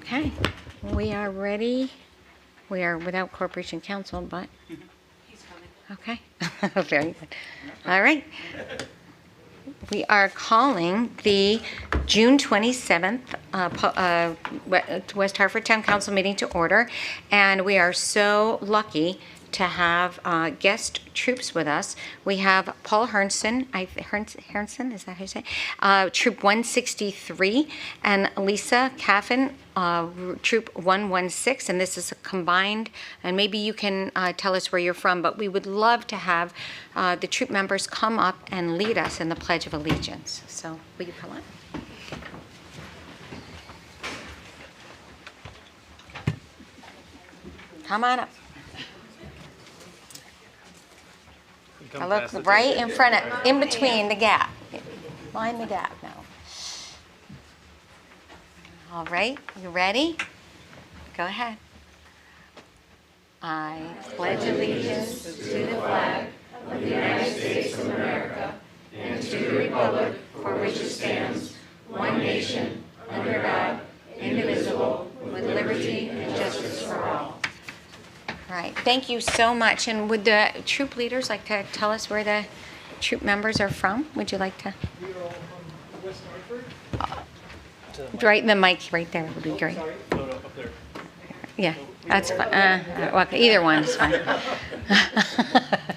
Okay, we are ready. We are without Corporation Counsel, but... He's coming. Okay, very good. All right. We are calling the June 27th West Hartford Town Council meeting to order, and we are so lucky to have guest troops with us. We have Paul Herndson, Herndson, is that how you say it? Troop 163, and Lisa Caffin, Troop 116, and this is a combined, and maybe you can tell us where you're from, but we would love to have the troop members come up and lead us in the Pledge of Allegiance. So will you come on? Come on up. I look right in front of, in between the gap. Line the gap now. All right, you ready? Go ahead. I pledge allegiance to the flag of the United States of America and to the republic for which it stands, one nation, under God, indivisible, with liberty and justice for all. All right, thank you so much. And would the troop leaders like to tell us where the troop members are from? Would you like to? We are all from West Hartford. Right, the mic right there would be great. Sorry? No, up there. Yeah, that's fine. Well, either one is fine.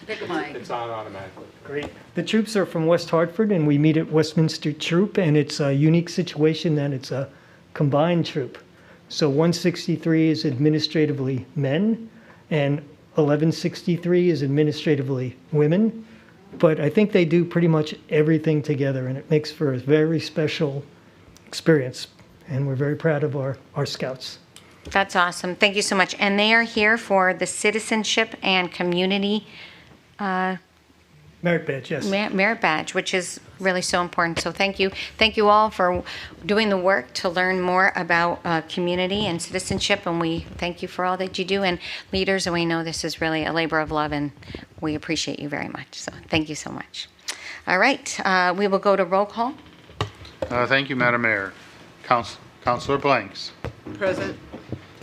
Big mic. It's on automatically. Great. The troops are from West Hartford, and we meet at Westminster Troop, and it's a unique situation that it's a combined troop. So 163 is administratively men, and 1163 is administratively women. But I think they do pretty much everything together, and it makes for a very special experience. And we're very proud of our scouts. That's awesome. Thank you so much. And they are here for the citizenship and community Merit badge, yes. merit badge, which is really so important. So thank you. Thank you all for doing the work to learn more about community and citizenship. And we thank you for all that you do. And leaders, and we know this is really a labor of love, and we appreciate you very much. So thank you so much. All right. We will go to roll call. Thank you, Madam Mayor. Councilor Blanks. Present.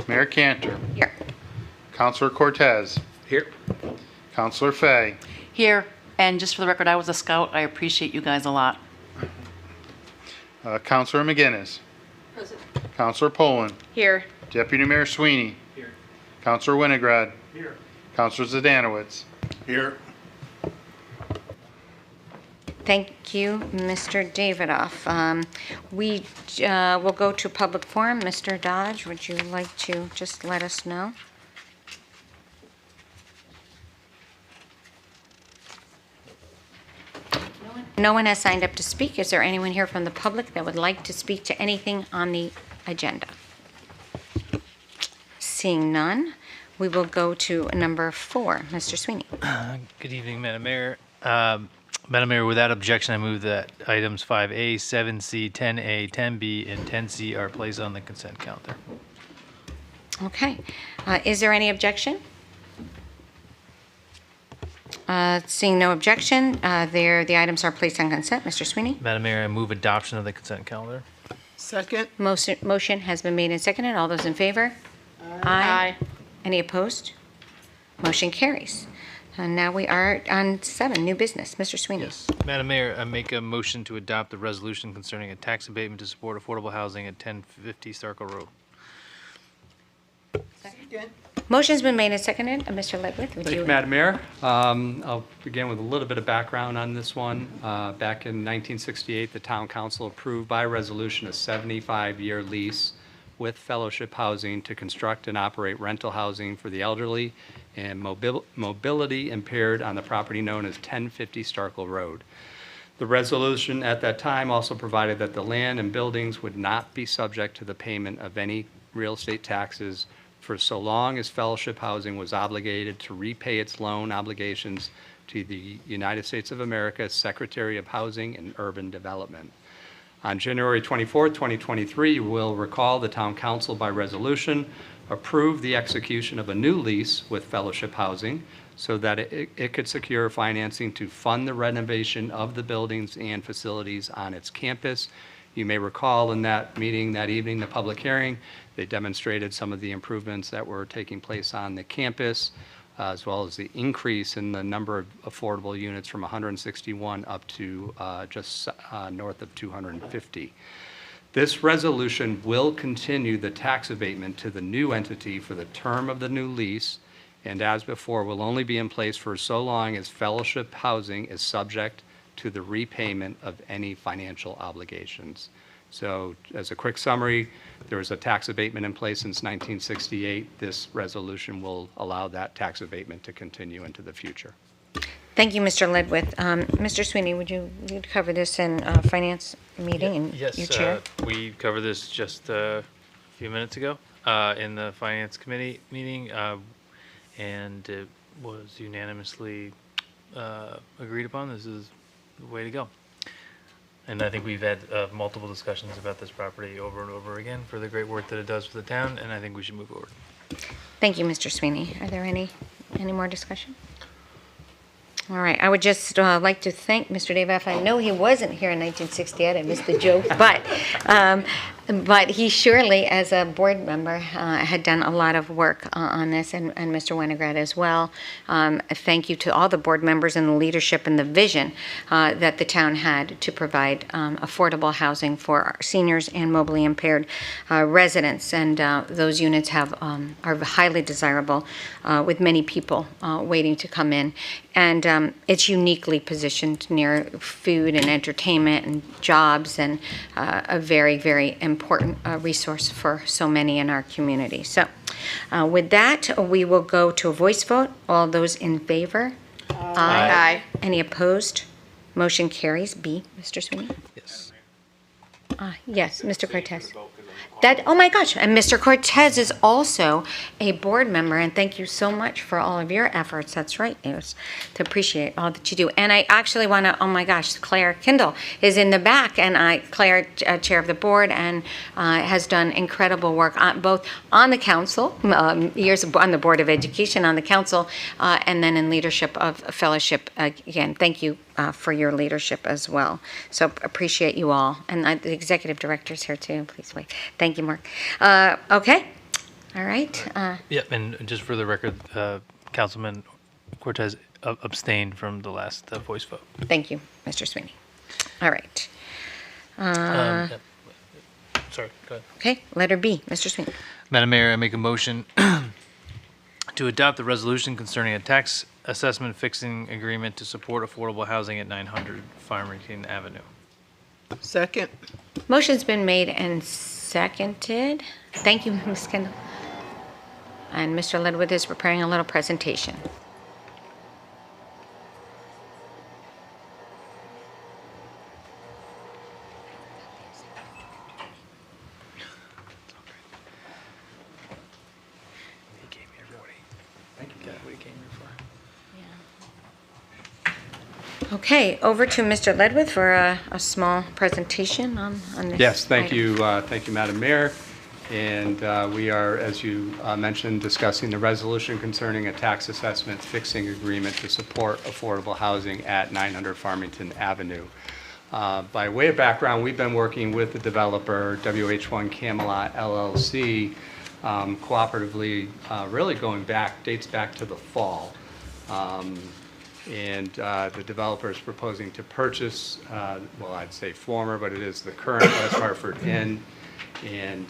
Mayor Cantor. Here. Councilor Cortez. Here. Councilor Fay. Here, and just for the record, I was a scout. I appreciate you guys a lot. Councilor McGinnis. Present. Councilor Poland. Here. Deputy Mayor Sweeney. Here. Councilor Winograd. Here. Councilor Zdanowitz. Here. Thank you, Mr. Davidoff. We will go to public forum. Mr. Dodge, would you like to just let us know? No one has signed up to speak. Is there anyone here from the public that would like to speak to anything on the agenda? Seeing none, we will go to number 4. Mr. Sweeney. Good evening, Madam Mayor. Madam Mayor, without objection, I move that items 5A, 7C, 10A, 10B, and 10C are placed on the consent calendar. Okay. Is there any objection? Seeing no objection, the items are placed on consent. Mr. Sweeney? Madam Mayor, I move adoption of the consent calendar. Second. Motion has been made and seconded. All those in favor? Aye. Any opposed? Motion carries. And now we are on 7, new business. Mr. Sweeney? Yes. Madam Mayor, I make a motion to adopt the resolution concerning a tax abatement to support affordable housing at 1050 Starkel Road. Second. Motion's been made and seconded. Mr. Ledwith, would Thank you? you, Madam Mayor. I'll begin with a little bit of background on this one. Back in 1968, the Town Council approved by resolution a 75-year lease with fellowship housing to construct and operate rental housing for the elderly and mobility impaired on the property known as 1050 Starkel Road. The resolution at that time also provided that the land and buildings would not be subject to the payment of any real estate taxes for so long as fellowship housing was obligated to repay its loan obligations to the United States of America's Secretary of Housing and Urban Development. On January 24, 2023, you will recall the Town Council by resolution approved the execution of a new lease with fellowship housing so that it could secure financing to fund the renovation of the buildings and facilities on its campus You may recall in that meeting that evening, the public hearing, they demonstrated some of the improvements that were taking place on the campus, as well as the increase in the number of affordable units from 161 up to just north of 250. This resolution will continue the tax abatement to the new entity for the term of the new lease, and as before, will only be in place for so long as fellowship housing is subject to the repayment of any financial obligations. So as a quick summary, there was a tax abatement in place since 1968. This resolution will allow that tax abatement to continue into the future. Thank you, Mr. Ledwith. Mr. Sweeney, would you cover this in finance meeting and Yes, your chair? we covered this just a few minutes ago in the finance committee meeting, and it was unanimously agreed upon. This is the way to go. And I think we've had multiple discussions about this property over and over again for the great work that it does for the town, and I think we should move forward. Thank you, Mr. Sweeney. Are there any more discussion? All right, I would just like to thank Mr. Dave. I know he wasn't here in 1968, I missed the joke, but he surely, as a board member, had done a lot of work on this, and Mr. Winograd as well. Thank you to all the board members and the leadership and the vision that the town had to provide affordable housing for our seniors and mobilely impaired residents, and those units are highly desirable with many people waiting to come in. And it's uniquely positioned near food and entertainment and jobs, and a very, very important resource for so many in our community. So with that, we will go to a voice vote. All those in favor? Aye. Any opposed? Motion carries. B, Mr. Sweeney? Yes. Yes, Mr. Cortez. Oh my gosh, and Mr. Cortez is also a board member, and thank you so much for all of your efforts. That's right, it was to appreciate all that you do. And I actually want to, oh my gosh, Claire Kindle is in the back, and Claire, chair of the board, and has done incredible work both on the council, years on the Board of Education, on the council, and then in leadership of fellowship. Again, thank you for your leadership as well. So appreciate you all. And the executive director's here too. Please wait. Thank you, Mark. Okay. All right. Yep, and just for the record, Councilman Cortez abstained from the last voice vote. Thank you, Mr. Sweeney. All right. Yep. Sorry, go ahead. Okay, letter B, Mr. Sweeney. Madam Mayor, I make a motion to adopt the resolution concerning a tax assessment fixing agreement to support affordable housing at 900 Farmington Avenue. Second. Motion's been made and seconded. Thank you, Ms. Kendall. And Mr. Ledwith is preparing a little presentation. Okay, over to Mr. Ledwith for a small presentation on this. Yes, thank item. you, Madam Mayor. And we are, as you mentioned, discussing the resolution concerning a tax assessment fixing agreement to support affordable housing at 900 Farmington Avenue. By way of background, we've been working with the developer, WH1 Camelot LLC, cooperatively, really dates back to the fall. And the developer is proposing to purchase, well, I'd say former, but it is the current West Hartford Inn. And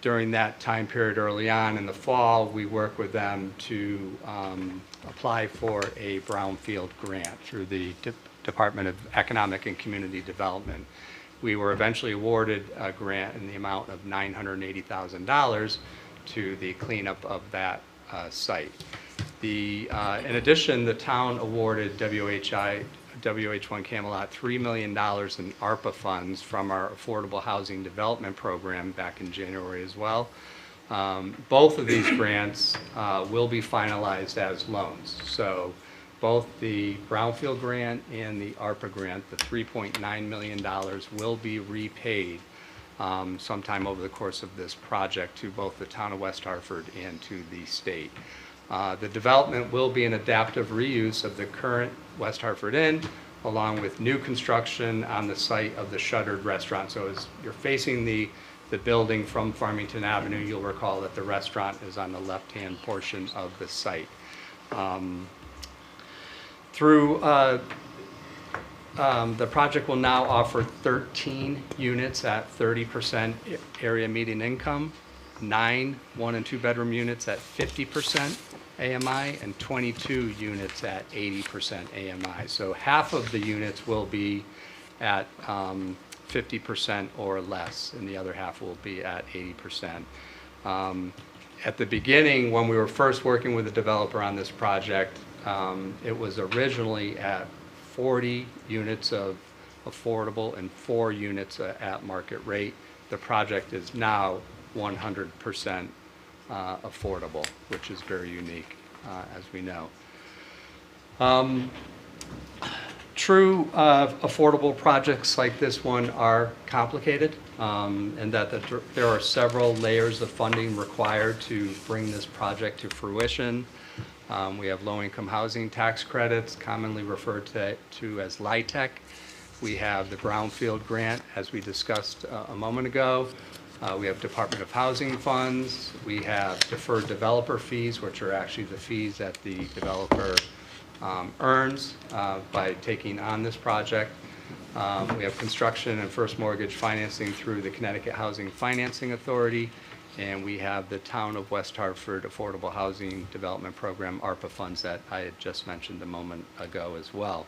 during that time period early on in the fall, we worked with them to apply for a brownfield grant through the Department of Economic and Community Development. We were eventually awarded a grant in the amount of $980,000 to the cleanup of that site. In addition, the town awarded WH1 Camelot $3 million in ARPA funds from our Affordable Housing Development Program back in January as well. Both of these grants will be finalized as loans. So both the Brownfield grant and the ARPA grant, the $3.9 million, will be repaid sometime over the course of this project to both the town of West Hartford and to the state. The development will be an adaptive reuse of the current West Hartford Inn along with new construction on the site of the shuttered restaurant. So as you're facing the building from Farmington Avenue, you'll recall that the restaurant is on the left-hand portion of the site. The project will now offer 13 units at 30% area median income, 9 1- and 2-bedroom units at 50% AMI, and 22 units at 80% AMI. So half of the units will be at 50% or less, and the other half will be at 80%. At the beginning, when we were first working with the developer on this project, it was originally at 40 units of affordable and 4 units at market rate. The project is now 100% affordable, which is very unique, as we know. True affordable projects like this one are complicated, and that there are several layers of funding required to bring this project to fruition. We have low-income housing tax credits, commonly referred to as LIHTC. We have the Brownfield grant, as we discussed a moment ago. We have Department of Housing funds. We have deferred developer fees, which are actually the fees that the developer earns by taking on this project. We have construction and first mortgage financing through the Connecticut Housing Financing Authority. And we have the Town of West Hartford Affordable Housing Development Program, ARPA funds, that I had just mentioned a moment ago as well.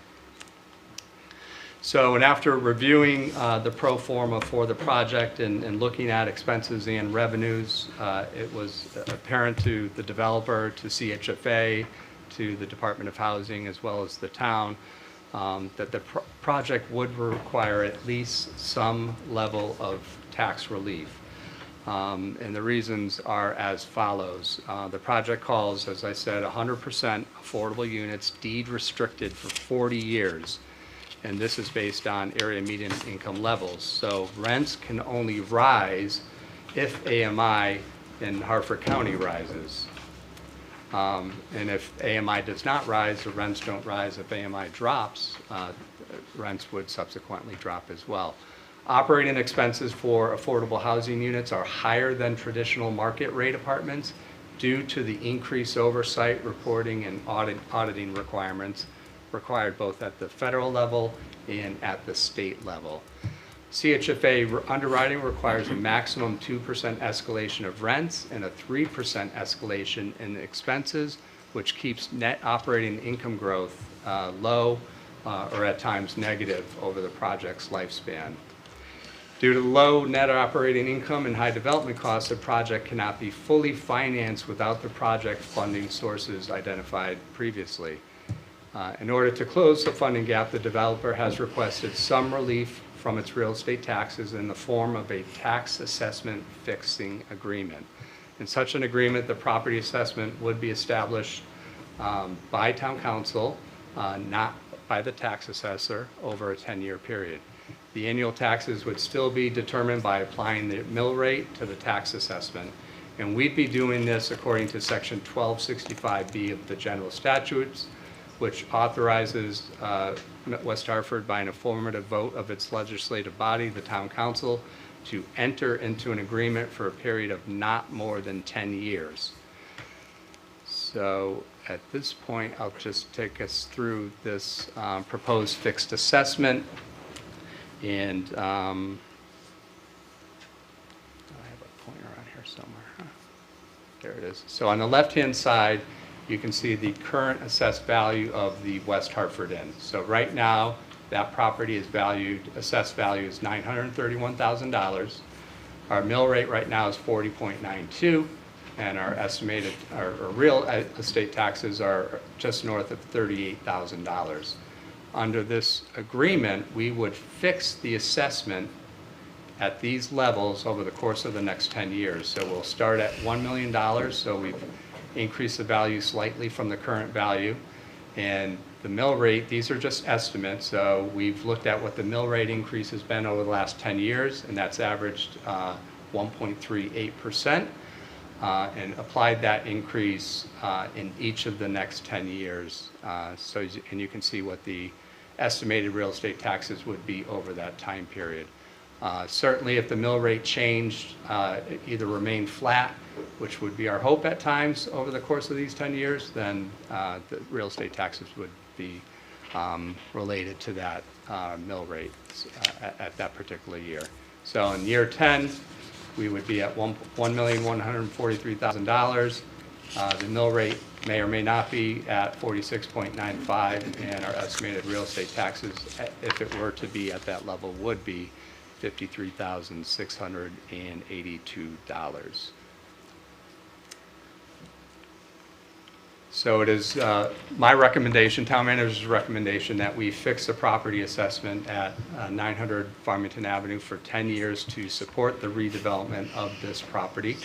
So, and after reviewing the pro forma for the project and looking at expenses and revenues, it was apparent to the developer, to CHFA, to the Department of Housing, as well as the town, that the project would require at least some level of tax relief. And the reasons are as follows. The project calls, as I said, 100% affordable units, deed restricted for 40 years. And this is based on area median income levels. So rents can only rise if AMI in Hartford County rises. And if AMI does not rise, the rents don't rise. If AMI drops, rents would subsequently drop as well. Operating expenses for affordable housing units are higher than traditional market rate apartments due to the increased oversight, reporting, and auditing requirements required both at the federal level and at the state level. CHFA underwriting requires a maximum 2% escalation of rents and a 3% escalation in expenses, which keeps net operating income growth low or at times negative over the project's lifespan. Due to low net operating income and high development costs, the project cannot be fully financed without the project funding sources identified previously. In order to close the funding gap, the developer has requested some relief from its real estate taxes in the form of a tax assessment fixing agreement. In such an agreement, the property assessment would be established by town council, not by the tax assessor, over a 10-year period. The annual taxes would still be determined by applying the mill rate to the tax assessment. And we'd be doing this according to Section 1265B of the general statutes, which authorizes West Hartford by an affirmative vote of its legislative body, the town council, to enter into an agreement for a period of not more than 10 years. So at this point, I'll just take us through this proposed fixed assessment. And I have a pointer on here somewhere. Huh? There it is. So on the left-hand side, you can see the current assessed value of the West Hartford Inn. So right now, that property is valued, assessed value is $931,000. Our mill rate right now is 40.92, and our estimated, our real estate taxes are just north of $38,000. Under this agreement, we would fix the assessment at these levels over the course of the next 10 years. So we'll start at $1 million, so we've increased the value slightly from the current value. And the mill rate, these are just estimates, so we've looked at what the mill rate increase has been over the last 10 years, and that's averaged 1.38%, and applied that increase in each of the next 10 years. And you can see what the estimated real estate taxes would be over that time period. Certainly, if the mill rate changed, either remained flat, which would be our hope at times over the course of these 10 years, then the real estate taxes would be related to that mill rate at that particular year. So in year 10, we would be at $1,143,000. The mill rate may or may not be at 46.95, and our estimated real estate taxes, if it were to be at that level, would be $53,682. So it is my recommendation, town manager's recommendation, that we fix the property assessment at 900 Farmington Avenue for 10 years to support the redevelopment of this property.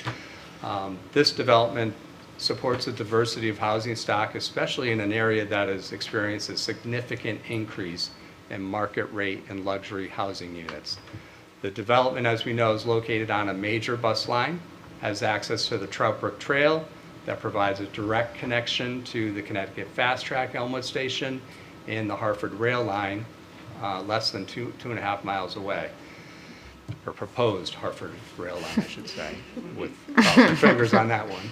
This development supports the diversity of housing stock, especially in an area that has experienced a significant increase in market rate and luxury housing units. The development, as we know, is located on a major bus line, has access to the Trout Brook Trail that provides a direct connection to the Connecticut Fast Track Elmwood Station and the Hartford Rail Line, less than 2.5 miles away. Or proposed Hartford Rail Line, I should say, with crossing fingers on that one.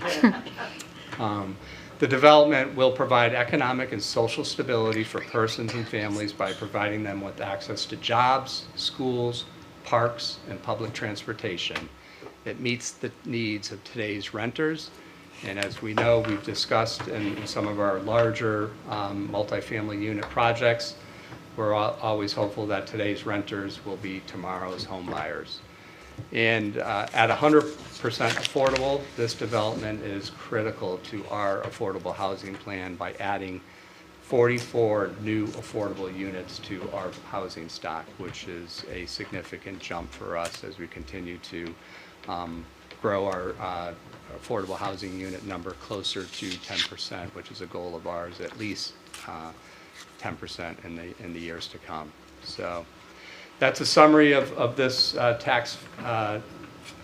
The development will provide economic and social stability for persons and families by providing them with access to jobs, schools, parks, and public transportation. It meets the needs of today's renters, and as we know, we've discussed in some of our larger multifamily unit projects, we're always hopeful that today's renters will be tomorrow's home buyers. And at 100% affordable, this development is critical to our affordable housing plan by adding 44 new affordable units to our housing stock, which is a significant jump for us as we continue to grow our affordable housing unit number closer to 10%, which is a goal of ours, at least 10% in the years to come. So that's a summary of this tax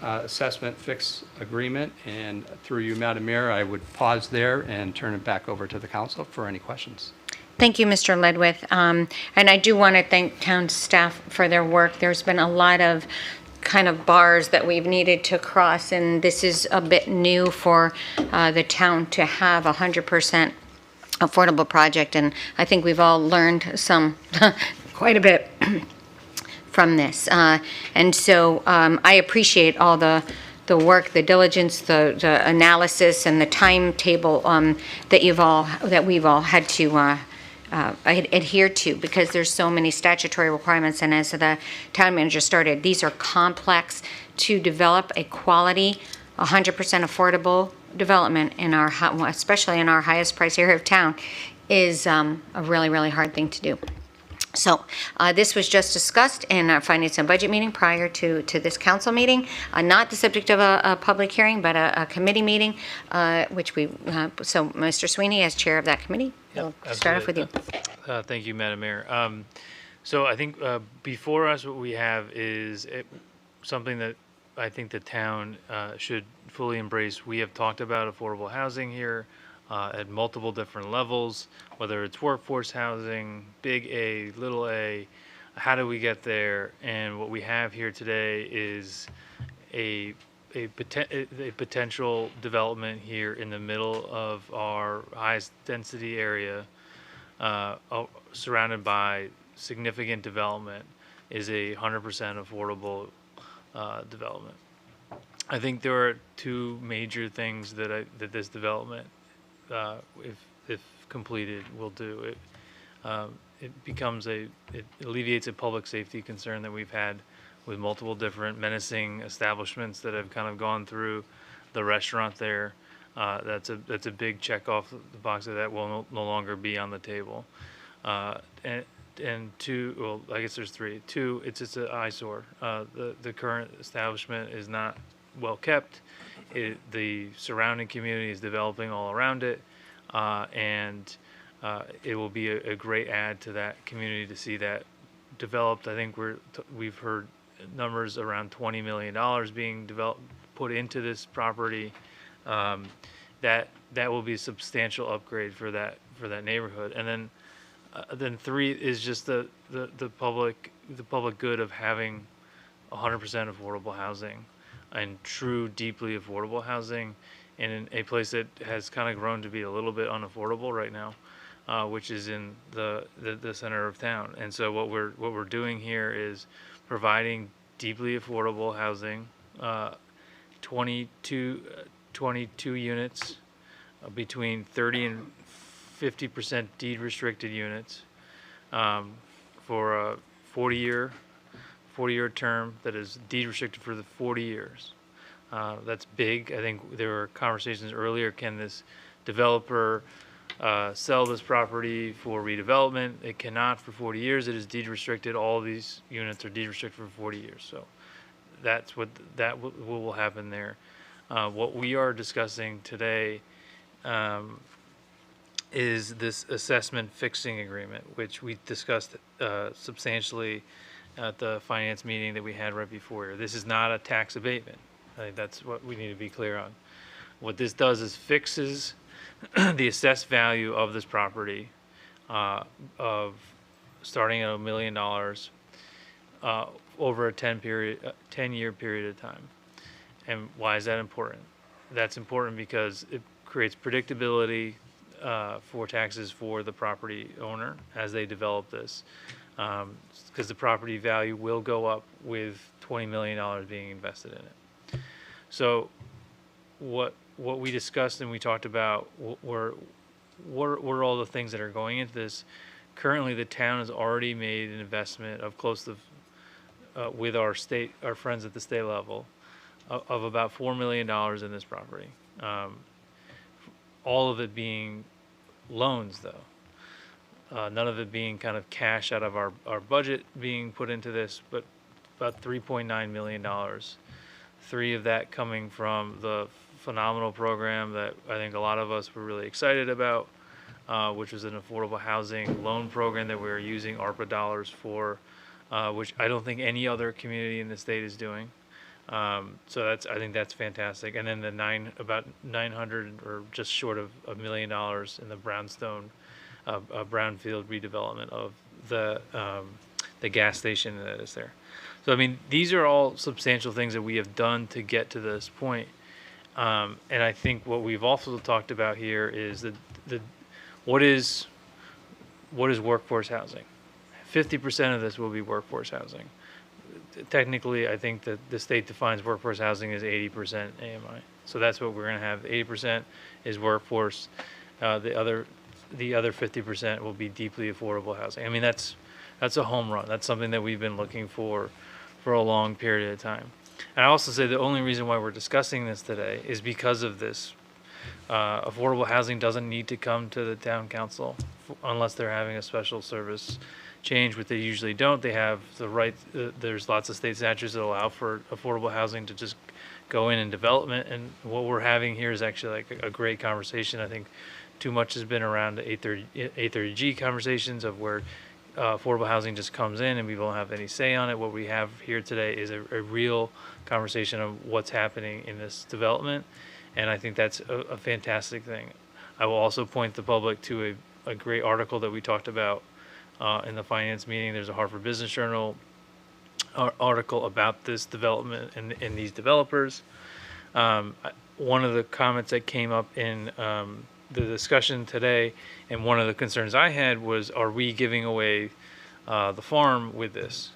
assessment fix agreement, and through you, Madam Mayor, I would pause there and turn it back over to the council for any questions. Thank you, Mr. Ledwith. And I do want to thank town staff for their work. There's been a lot of kind of bars that we've needed to cross, and this is a bit new for the town to have 100% affordable project, and I think we've all learned quite a bit from this. And so I appreciate all the work, the diligence, the analysis, and the timetable that we've all had to adhere to, because there's so many statutory requirements. And as the town manager started, these are complex. To develop a quality, 100% affordable development in our, especially in our highest price area of town, is a really, really hard thing to do. So this was just discussed in our Finance and Budget meeting prior to this council meeting, not the subject of a public hearing, but a committee meeting, which we, so Mr. Sweeney, as chair of that committee, we'll start off with you. Thank you, Madam Mayor. So I think before us, what we have is something that I think the town should fully embrace. We have talked about affordable housing here at multiple different levels, whether it's workforce housing, big A, little a, how do we get there? And what we have here today is a potential development here in the middle of our highest density area, surrounded by significant development, is a 100% affordable development. I think there are two major things that this development, if completed, will do. It alleviates a public safety concern that we've had with multiple different menacing establishments that have kind of gone through the restaurant there. That's a big check off the box that will no longer be on the table. And two, well, I guess there's three. Two, it's just an eyesore. The current establishment is not well kept. The surrounding community is developing all around it, and it will be a great add to that community to see that developed. I think we've heard numbers around $20 million being put into this property. That will be a substantial upgrade for that neighborhood. And then Then 3 is just the public good of having 100% affordable housing and true deeply affordable housing in a place that has kind of grown to be a little bit unaffordable right now, which is in the center of town. And so what we're doing here is providing deeply affordable housing, 22 units, between 30 and 50% deed restricted units, for a 40-year term that is deed restricted for the 40 years. That's big. I think there were conversations earlier, can this developer sell this property for redevelopment? It cannot for 40 years. It is deed restricted. All of these units are deed restricted for 40 years. So that's what will happen there. What we are discussing today is this assessment fixing agreement, which we discussed substantially at the finance meeting that we had right before here. This is not a tax abatement. I think that's what we need to be clear on. What this does is fixes the assessed value of this property, of starting at $1 million over a 10-year period of time. And why is that important? That's important because it creates predictability for taxes for the property owner as they develop this, because the property value will go up with $20 million being invested in it. So what we discussed and we talked about were all the things that are going into this. Currently, the town has already made an investment of close to, with our friends at the state level, of about $4 million in this property. All of it being loans, though. None of it being kind of cash out of our budget being put into this, but about $3.9 million. 3 of that coming from the phenomenal program that I think a lot of us were really excited about, which was an affordable housing loan program that we were using ARPA dollars for, which I don't think any other community in the state is doing. So I think that's fantastic. And then the about 900 or just short of $1 million in the brownstone, brownfield redevelopment of the gas station that is there. So I mean, these are all substantial things that we have done to get to this point. And I think what we've also talked about here is what is workforce housing. 50% of this will be workforce housing. Technically, I think that the state defines workforce housing as 80% AMI. So that's what we're going to have. 80% is workforce. The other 50% will be deeply affordable housing. I mean, that's a home run. That's something that we've been looking for a long period of time. And I also say the only reason why we're discussing this today is because of this. Affordable housing doesn't need to come to the town council unless they're having a special service change, which they usually don't. They have the right, there's lots of state statutes that allow for affordable housing to just go in and development. And what we're having here is actually like a great conversation. I think too much has been around the 830G conversations of where affordable housing just comes in and we won't have any say on it. What we have here today is a real conversation of what's happening in this development. And I think that's a fantastic thing. I will also point the public to a great article that we talked about in the finance meeting. There's a Harvard Business Journal article about this development and these developers. One of the comments that came up in the discussion today, and one of the concerns I had was, are we giving away the farm with this?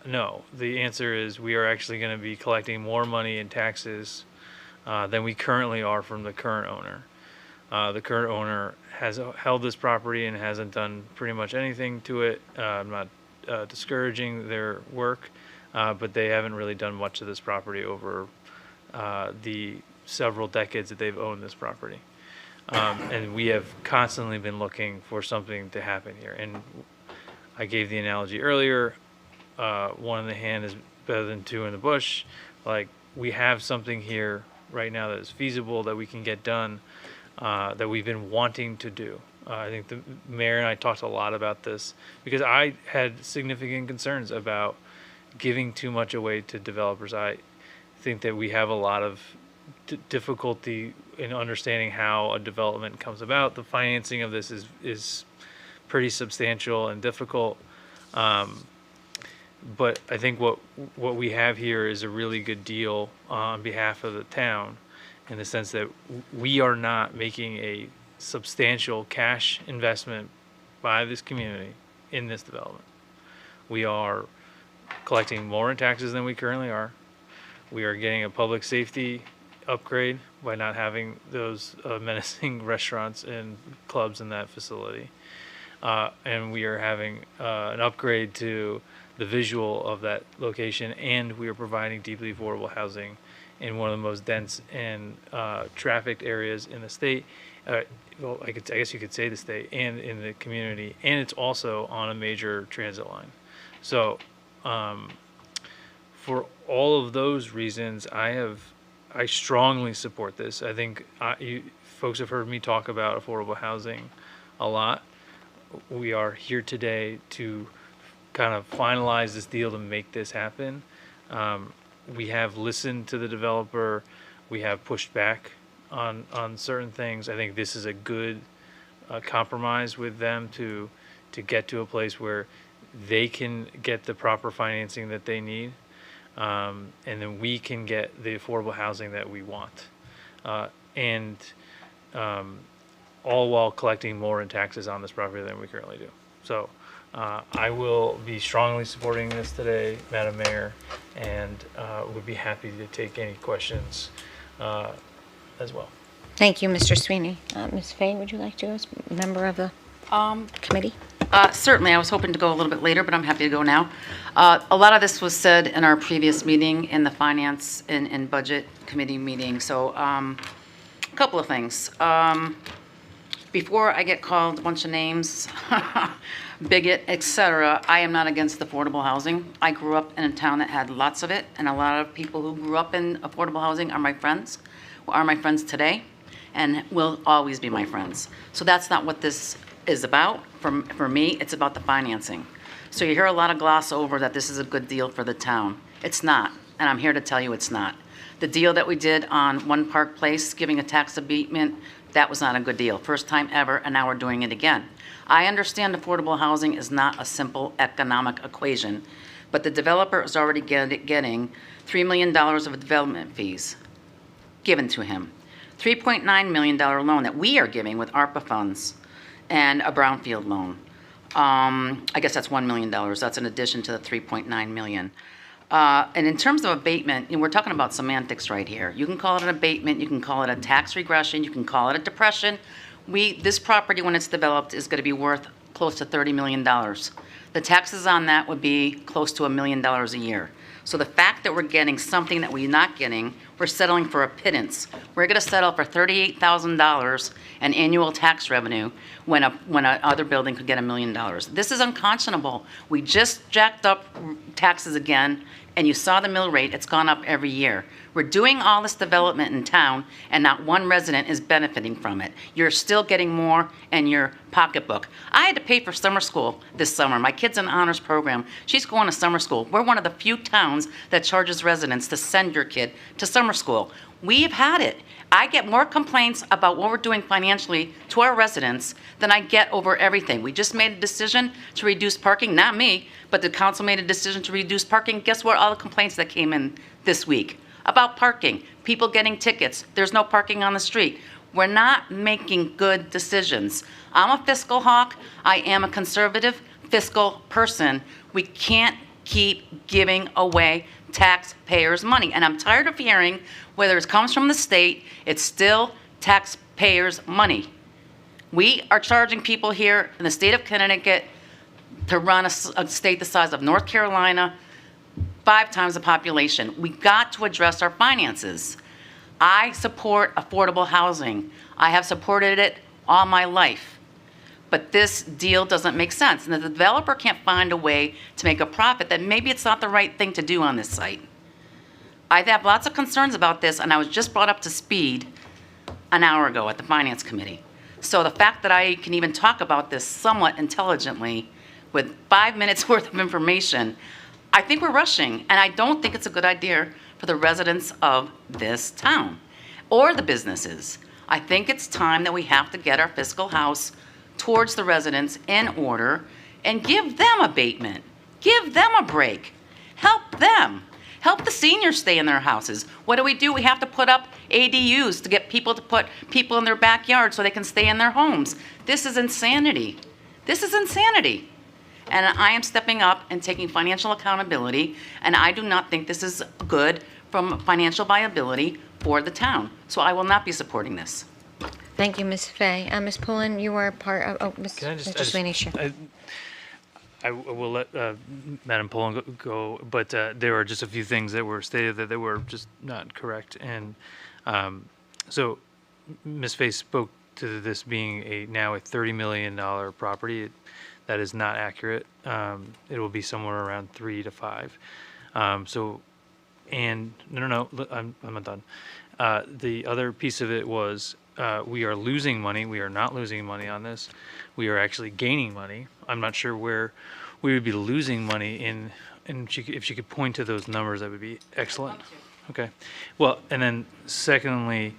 No. The answer is we are actually going to be collecting more money in taxes than we currently are from the current owner. The current owner has held this property and hasn't done pretty much anything to it. I'm not discouraging their work, but they haven't really done much to this property over the several decades that they've owned this property. And we have constantly been looking for something to happen here. And I gave the analogy earlier, one in the hand is better than 2 in the bush. Like, we have something here right now that is feasible, that we can get done, that we've been wanting to do. I think the mayor and I talked a lot about this because I had significant concerns about giving too much away to developers. I think that we have a lot of difficulty in understanding how a development comes about. The financing of this is pretty substantial and difficult. But I think what we have here is a really good deal on behalf of the town, in the sense that we are not making a substantial cash investment by this community in this development. We are collecting more in taxes than we currently are. We are getting a public safety upgrade by not having those menacing restaurants and clubs in that facility. And we are having an upgrade to the visual of that location, and we are providing deeply affordable housing in one of the most dense and trafficked areas in the state. Well, I guess you could say the state, and in the community, and it's also on a major transit line. So, for all of those reasons, I strongly support this. I think you folks have heard me talk about affordable housing a lot. We are here today to kind of finalize this deal to make this happen. We have listened to the developer. We have pushed back on certain things. I think this is a good compromise with them to get to a place where they can get the proper financing that they need, and then we can get the affordable housing that we want, and all while collecting more in taxes on this property than we currently do. So I will be strongly supporting this today, Madam Mayor, and would be happy to take any questions as well. Thank you, Mr. Sweeney. Ms. Fay, would you like to, as a member of the committee? Certainly, I was hoping to go a little bit later, but I'm happy to go now. A lot of this was said in our previous meeting, in the Finance and Budget Committee meeting. So a couple of things. Before I get called a bunch of names, bigot, etc., I am not against affordable housing. I grew up in a town that had lots of it, and a lot of people who grew up in affordable housing are my friends today, and will always be my friends. So that's not what this is about. For me, it's about the financing. So you hear a lot of gloss over that this is a good deal for the town. It's not, and I'm here to tell you it's not. The deal that we did on One Park Place, giving a tax abatement, that was not a good deal. First time ever, and now we're doing it again. I understand affordable housing is not a simple economic equation, but the developer is already getting $3 million of development fees given to him. $3.9 million loan that we are giving with ARPA funds and a brownfield loan. I guess that's $1 million. That's in addition to the $3.9 million. And in terms of abatement, we're talking about semantics right here. You can call it an abatement, you can call it a tax regression, you can call it a depression. This property, when it's developed, is going to be worth close to $30 million. The taxes on that would be close to $1 million a year. So the fact that we're getting something that we're not getting, we're settling for a pittance. We're going to settle for $38,000 in annual tax revenue when a other building could get $1 million. This is unconscionable. We just jacked up taxes again, and you saw the mill rate. It's gone up every year. We're doing all this development in town, and not one resident is benefiting from it. You're still getting more in your pocketbook. I had to pay for summer school this summer. My kid's in honors program. She's going to summer school. We're one of the few towns that charges residents to send your kid to summer school. We've had it. I get more complaints about what we're doing financially to our residents than I get over everything. We just made a decision to reduce parking, not me, but the council made a decision to reduce parking. Guess what? All the complaints that came in this week about parking, people getting tickets, there's no parking on the street. We're not making good decisions. I'm a fiscal hawk. I am a conservative fiscal person. We can't keep giving away taxpayers' money. And I'm tired of hearing whether it comes from the state, it's still taxpayers' money. We are charging people here in the state of Connecticut to run a state the size of North Carolina, 5 times the population. We got to address our finances. I support affordable housing. I have supported it all my life. But this deal doesn't make sense. And the developer can't find a way to make a profit, then maybe it's not the right thing to do on this site. I have lots of concerns about this, and I was just brought up to speed an hour ago at the Finance Committee. So the fact that I can even talk about this somewhat intelligently with 5 minutes worth of information, I think we're rushing, and I don't think it's a good idea for the residents of this town or the businesses. I think it's time that we have to get our fiscal house towards the residents in order and give them abatement. Give them a break. Help them. Help the seniors stay in their houses. What do? We have to put up ADUs to get people to put people in their backyard so they can stay in their homes. This is insanity. This is insanity. And I am stepping up and taking financial accountability, and I do not think this is good from financial viability for the town. So I will not be supporting this. Thank you, Ms. Fay. Ms. Pullen, you are part of, Can I just, Mr. Sweeney, sure. I will let Madam Pullen go, but there are just a few things that were stated that they were just not correct. And so Ms. Fay spoke to this being now a $30 million property. That is not accurate. It will be somewhere around 3 to 5. And no, I'm not done. The other piece of it was we are losing money. We are not losing money on this. We are actually gaining money. I'm not sure where we would be losing money in. And if she could point to those numbers, that would be excellent. Okay. Well, and then secondly,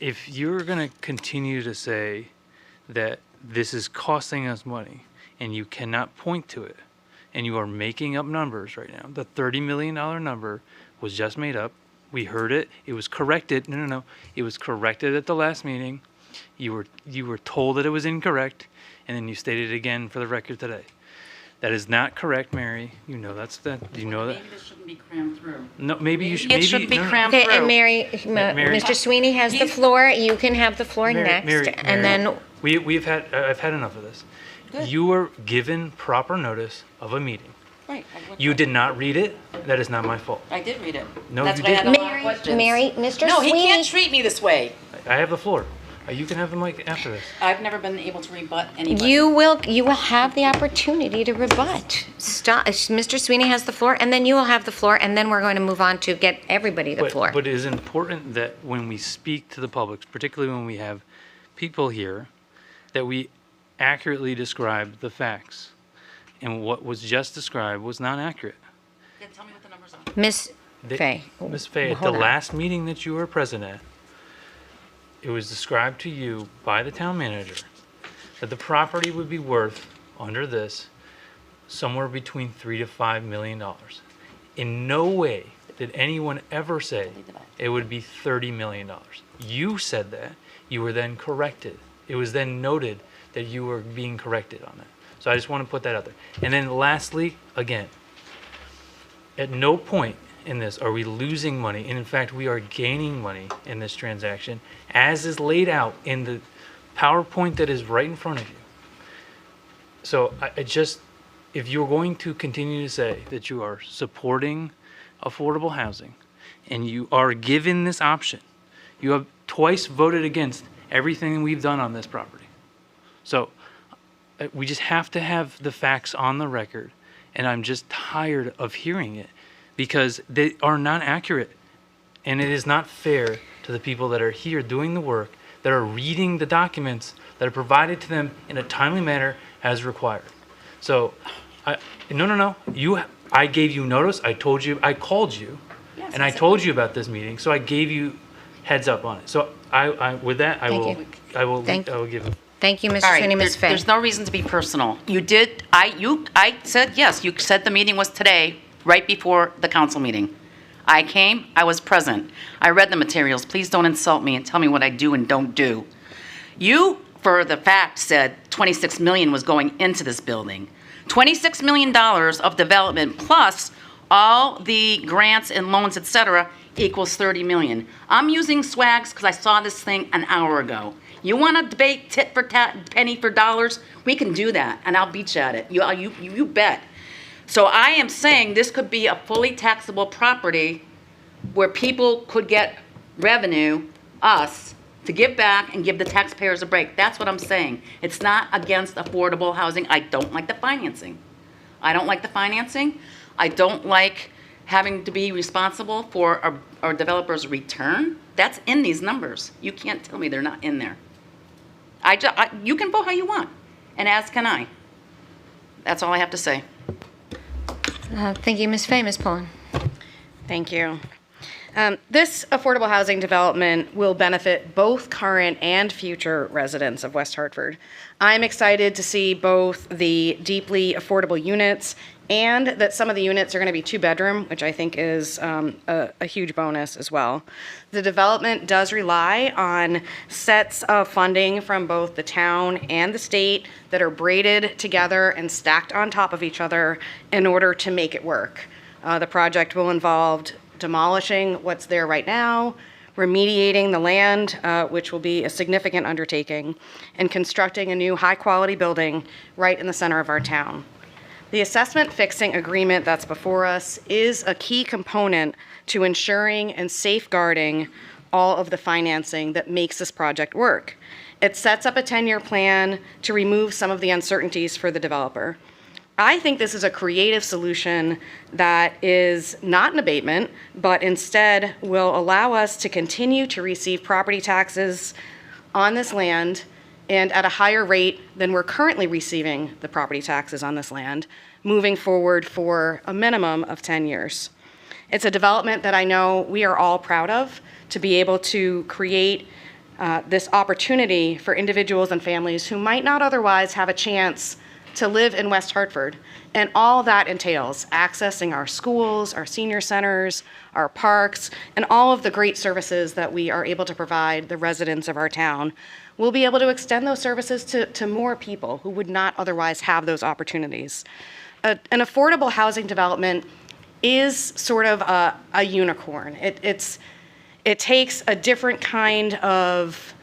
if you're going to continue to say that this is costing us money and you cannot point to it and you are making up numbers right now, the $30 million number was just made up. We heard it. It was corrected. No. It was corrected at the last meeting. You were told that it was incorrect, and then you stated it again for the record today. That is not correct, Mary. You know that's that. You know that. Maybe this shouldn't be crammed through. No, maybe you should. It shouldn't be crammed Okay, through. and Mary, Mary- Mr. Sweeney has the floor. You can have the floor next, Mary, and then we've had I've had enough of this. Good. You were given proper notice of a meeting. Right. You did not read it. That is not my fault. I did read it. No, That's you why I had didn't. a lot of questions. Mary, Mr. No, he Sweeney. can't treat me this way. I have the floor. You can have the mic after this. I've never been able to rebut anybody. You will have the opportunity to rebut. Stop. Mr. Sweeney has the floor, and then you will have the floor, and then we're going to move on to get everybody the floor. But it is important that when we speak to the public, particularly when we have people here, that we accurately describe the facts. And what was just described was not accurate. Yeah, tell me what the numbers are. Ms. Fay. Ms. Fay, at the Hold on. last meeting that you were present at, it was described to you by the town manager that the property would be worth, under this, somewhere between $3 to $5 million. In no way did anyone ever say it would be $30 million. You said that. You were then corrected. It was then noted that you were being corrected on that. So I just want to put that out there. And then lastly, again, at no point in this are we losing money. And in fact, we are gaining money in this transaction, as is laid out in the PowerPoint that is right in front of you. So I just, if you're going to continue to say that you are supporting affordable housing and you are given this option, you have twice voted against everything we've done on this property. So we just have to have the facts on the record, and I'm just tired of hearing it because they are not accurate, and it is not fair to the people that are here doing the work, that are reading the documents that are provided to them in a timely manner as required. So, no. I gave you notice. I told you. I called you, Yes, and I told you about this meeting. So I gave you heads up on it. So with that, I will give. Thank you, Mr. All right, Sweeney, Ms. Fay. there's no reason to be personal. You did, I said, yes, you said the meeting was today, right before the council meeting. I came, I was present. I read the materials. Please don't insult me and tell me what I do and don't do. You, for the fact, said 26 million was going into this building. $26 million of development plus all the grants and loans, et cetera, equals 30 million. I'm using swags because I saw this thing an hour ago. You want to debate tit for tat, penny for dollars? We can do that, and I'll beat you at it. You bet. So I am saying this could be a fully taxable property where people could get revenue, us, to give back and give the taxpayers a break. That's what I'm saying. It's not against affordable housing. I don't like the financing. I don't like having to be responsible for our developer's return. That's in these numbers. You can't tell me they're not in there. You can vote how you want, and as can I. That's all I have to say. Thank you, Ms. Fay. Ms. Pullen. Thank you. This affordable housing development will benefit both current and future residents of West Hartford. I'm excited to see both the deeply affordable units and that some of the units are going to be 2-bedroom, which I think is a huge bonus as well. The development does rely on sets of funding from both the town and the state that are braided together and stacked on top of each other in order to make it work. The project will involve demolishing what's there right now, remediating the land, which will be a significant undertaking, and constructing a new high-quality building right in the center of our town. The assessment fixing agreement that's before us is a key component to ensuring and safeguarding all of the financing that makes this project work. It sets up a 10-year plan to remove some of the uncertainties for the developer. I think this is a creative solution that is not an abatement, but instead will allow us to continue to receive property taxes on this land and at a higher rate than we're currently receiving the property taxes on this land, moving forward for a minimum of 10 years. It's a development that I know we are all proud of, to be able to create this opportunity for individuals and families who might not otherwise have a chance to live in West Hartford. And all that entails accessing our schools, our senior centers, our parks, and all of the great services that we are able to provide the residents of our town. We'll be able to extend those services to more people who would not otherwise have those opportunities. An affordable housing development is sort of a unicorn. It takes a different kind of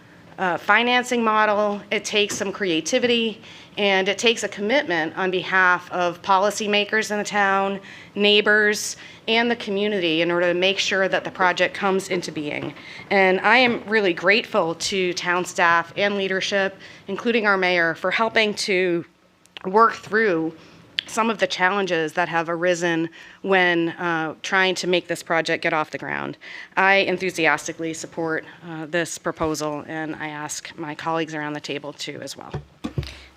financing model, it takes some creativity, and it takes a commitment on behalf of policymakers in the town, neighbors, and the community in order to make sure that the project comes into being. And I am really grateful to town staff and leadership, including our mayor, for helping to work through some of the challenges that have arisen when trying to make this project get off the ground. I enthusiastically support this proposal, and I ask my colleagues around the table to as well.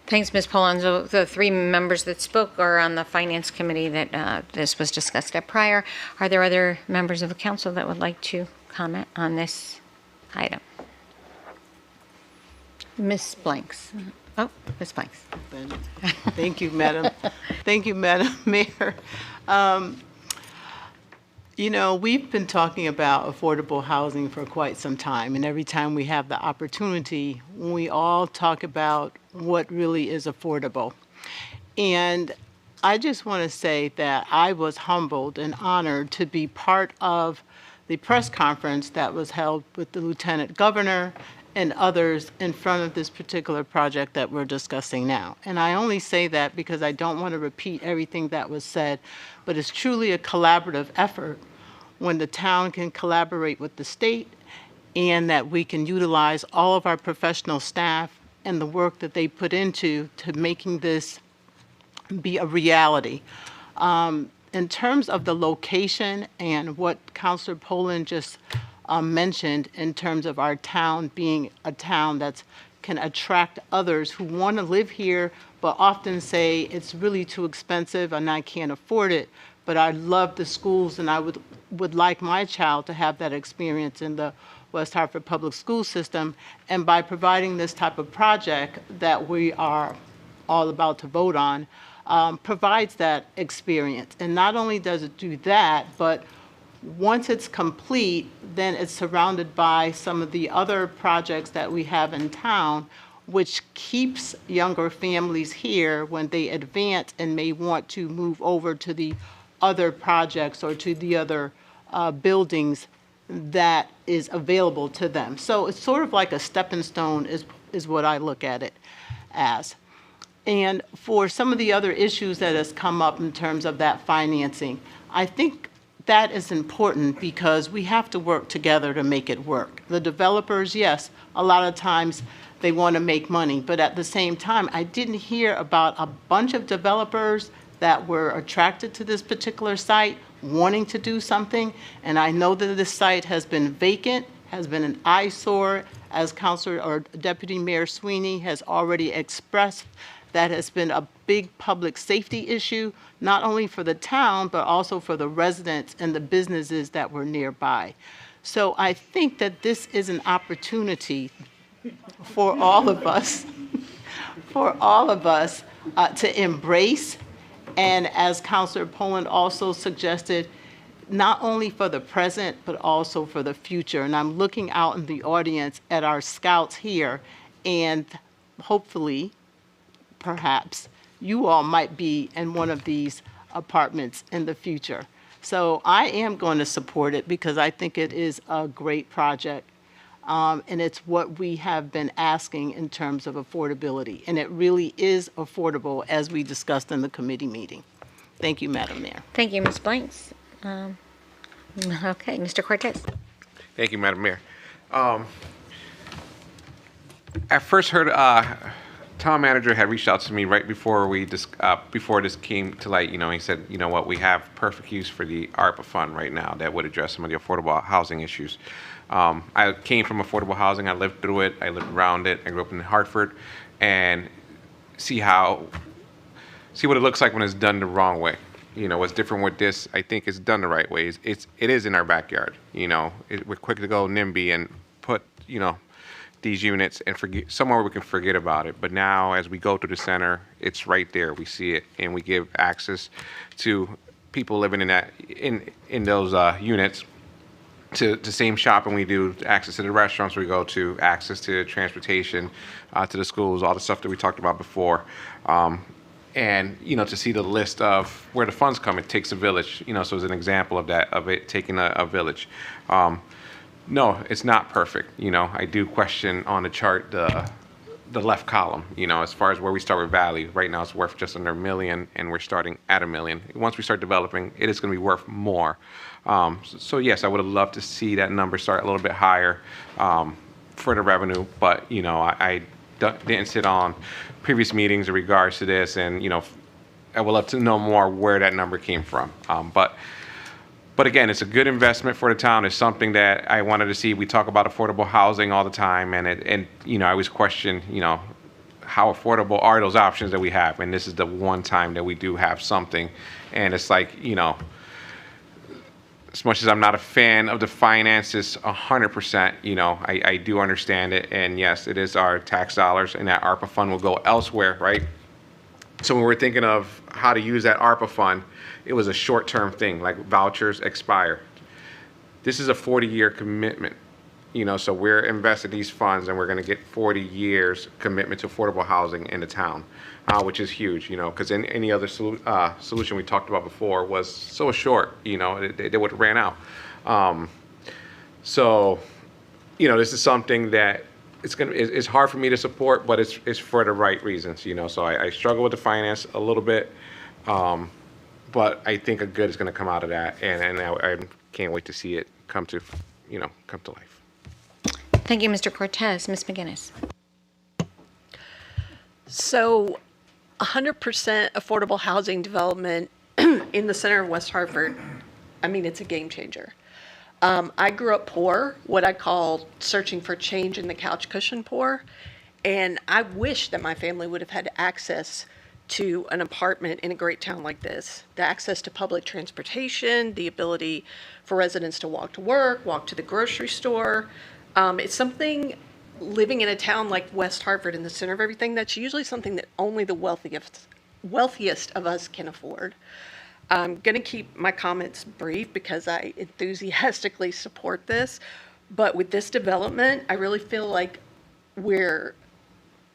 Thanks, Ms. Polonzo. The 3 members that spoke are on the Finance Committee that this was discussed at prior. Are there other members of the council that would like to comment on this item? Ms. Blanks. Oh, Ms. Blanks. Thank you, Madam. Thank you, Madam Mayor. You know, we've been talking about affordable housing for quite some time, and every time we have the opportunity, we all talk about what really is affordable. And I just want to say that I was humbled and honored to be part of the press conference that was held with the Lieutenant Governor and others in front of this particular project that we're discussing now. And I only say that because I don't want to repeat everything that was said, but it's truly a collaborative effort when the town can collaborate with the state and that we can utilize all of our professional staff and the work that they put into to making this be a reality. In terms of the location and what Councilor Poland just mentioned in terms of our town being a town that can attract others who want to live here but often say it's really too expensive and I can't afford it, but I love the schools and I would like my child to have that experience in the West Hartford public school system. And by providing this type of project that we are all about to vote on, provides that experience. And not only does it do that, but once it's complete, then it's surrounded by some of the other projects that we have in town, which keeps younger families here when they advance and may want to move over to the other projects or to the other buildings that is available to them. So it's sort of like a stepping stone is what I look at it as. And for some of the other issues that has come up in terms of that financing, I think that is important because we have to work together to make it work. The developers, yes, a lot of times they want to make money, but at the same time, I didn't hear about a bunch of developers that were attracted to this particular site, wanting to do something, and I know that this site has been vacant, has been an eyesore, as Councilor or Deputy Mayor Sweeney has already expressed that has been a big public safety issue, not only for the town, but also for the residents and the businesses that were nearby. So I think that this is an opportunity for all of us, to embrace, and as Councilor Poland also suggested, not only for the present, but also for the future. And I'm looking out in the audience at our scouts here, and hopefully, perhaps, you all might be in one of these apartments in the future. So I am going to support it because I think it is a great project. And it's what we have been asking in terms of affordability. And it really is affordable, as we discussed in the committee meeting. Thank you, Madam Mayor. Thank you, Ms. Blanks. Okay, Mr. Cortez. Thank you, Madam Mayor. I first heard town manager had reached out to me right before before this came to light. He said, you know what, we have perfect use for the ARPA fund right now that would address some of the affordable housing issues. I came from affordable housing. I lived through it. I lived around it. I grew up in Hartford, and see what it looks like when it's done the wrong way. What's different with this, I think it's done the right way. It is in our backyard. We're quick to go NIMBY and put, these units and forget somewhere we can forget about it. But now as we go to the center, it's right there. We see it, and we give access to people living in those units to the same shopping we do, access to the restaurants we go to, access to transportation, to the schools, all the stuff that we talked about before. And, to see the list of where the funds come, it takes a village, so as an example of that, of it taking a village. No, it's not perfect. I do question on the chart the left column, as far as where we start with Valley. Right now it's worth just under $1 million, and we're starting at $1 million. Once we start developing, it is going to be worth more. So yes, I would have loved to see that number start a little bit higher for the revenue, but I didn't sit on previous meetings in regards to this, and I would love to know more where that number came from. But again, it's a good investment for the town. It's something that I wanted to see. We talk about affordable housing all the time, and I always question, how affordable are those options that we have? And this is the one time that we do have something, and it's like, as much as I'm not a fan of the finances 100%, I do understand it. And yes, it is our tax dollars, and that ARPA fund will go elsewhere, right? So when we're thinking of how to use that ARPA fund, it was a short-term thing, like vouchers expire. This is a 40-year commitment, so we're investing these funds, and we're going to get 40 years commitment to affordable housing in the town, which is huge, because any other solution we talked about before was so short, they would have ran out. So, this is something that it's hard for me to support, but it's for the right reasons, So I struggle with the finance a little bit, but I think a good is going to come out of that, and I can't wait to see it come to life. Thank you, Mr. Cortez. Ms. McGinnis. So 100% affordable housing development in the center of West Hartford, it's a game changer. I grew up poor, what I call searching for change in the couch cushion poor, and I wish that my family would have had access to an apartment in a great town like this. The access to public transportation, the ability for residents to walk to work, walk to the grocery store. It's something, living in a town like West Hartford in the center of everything, that's usually something that only the wealthiest of us can afford. I'm going to keep my comments brief because I enthusiastically support this. But with this development, I really feel like we're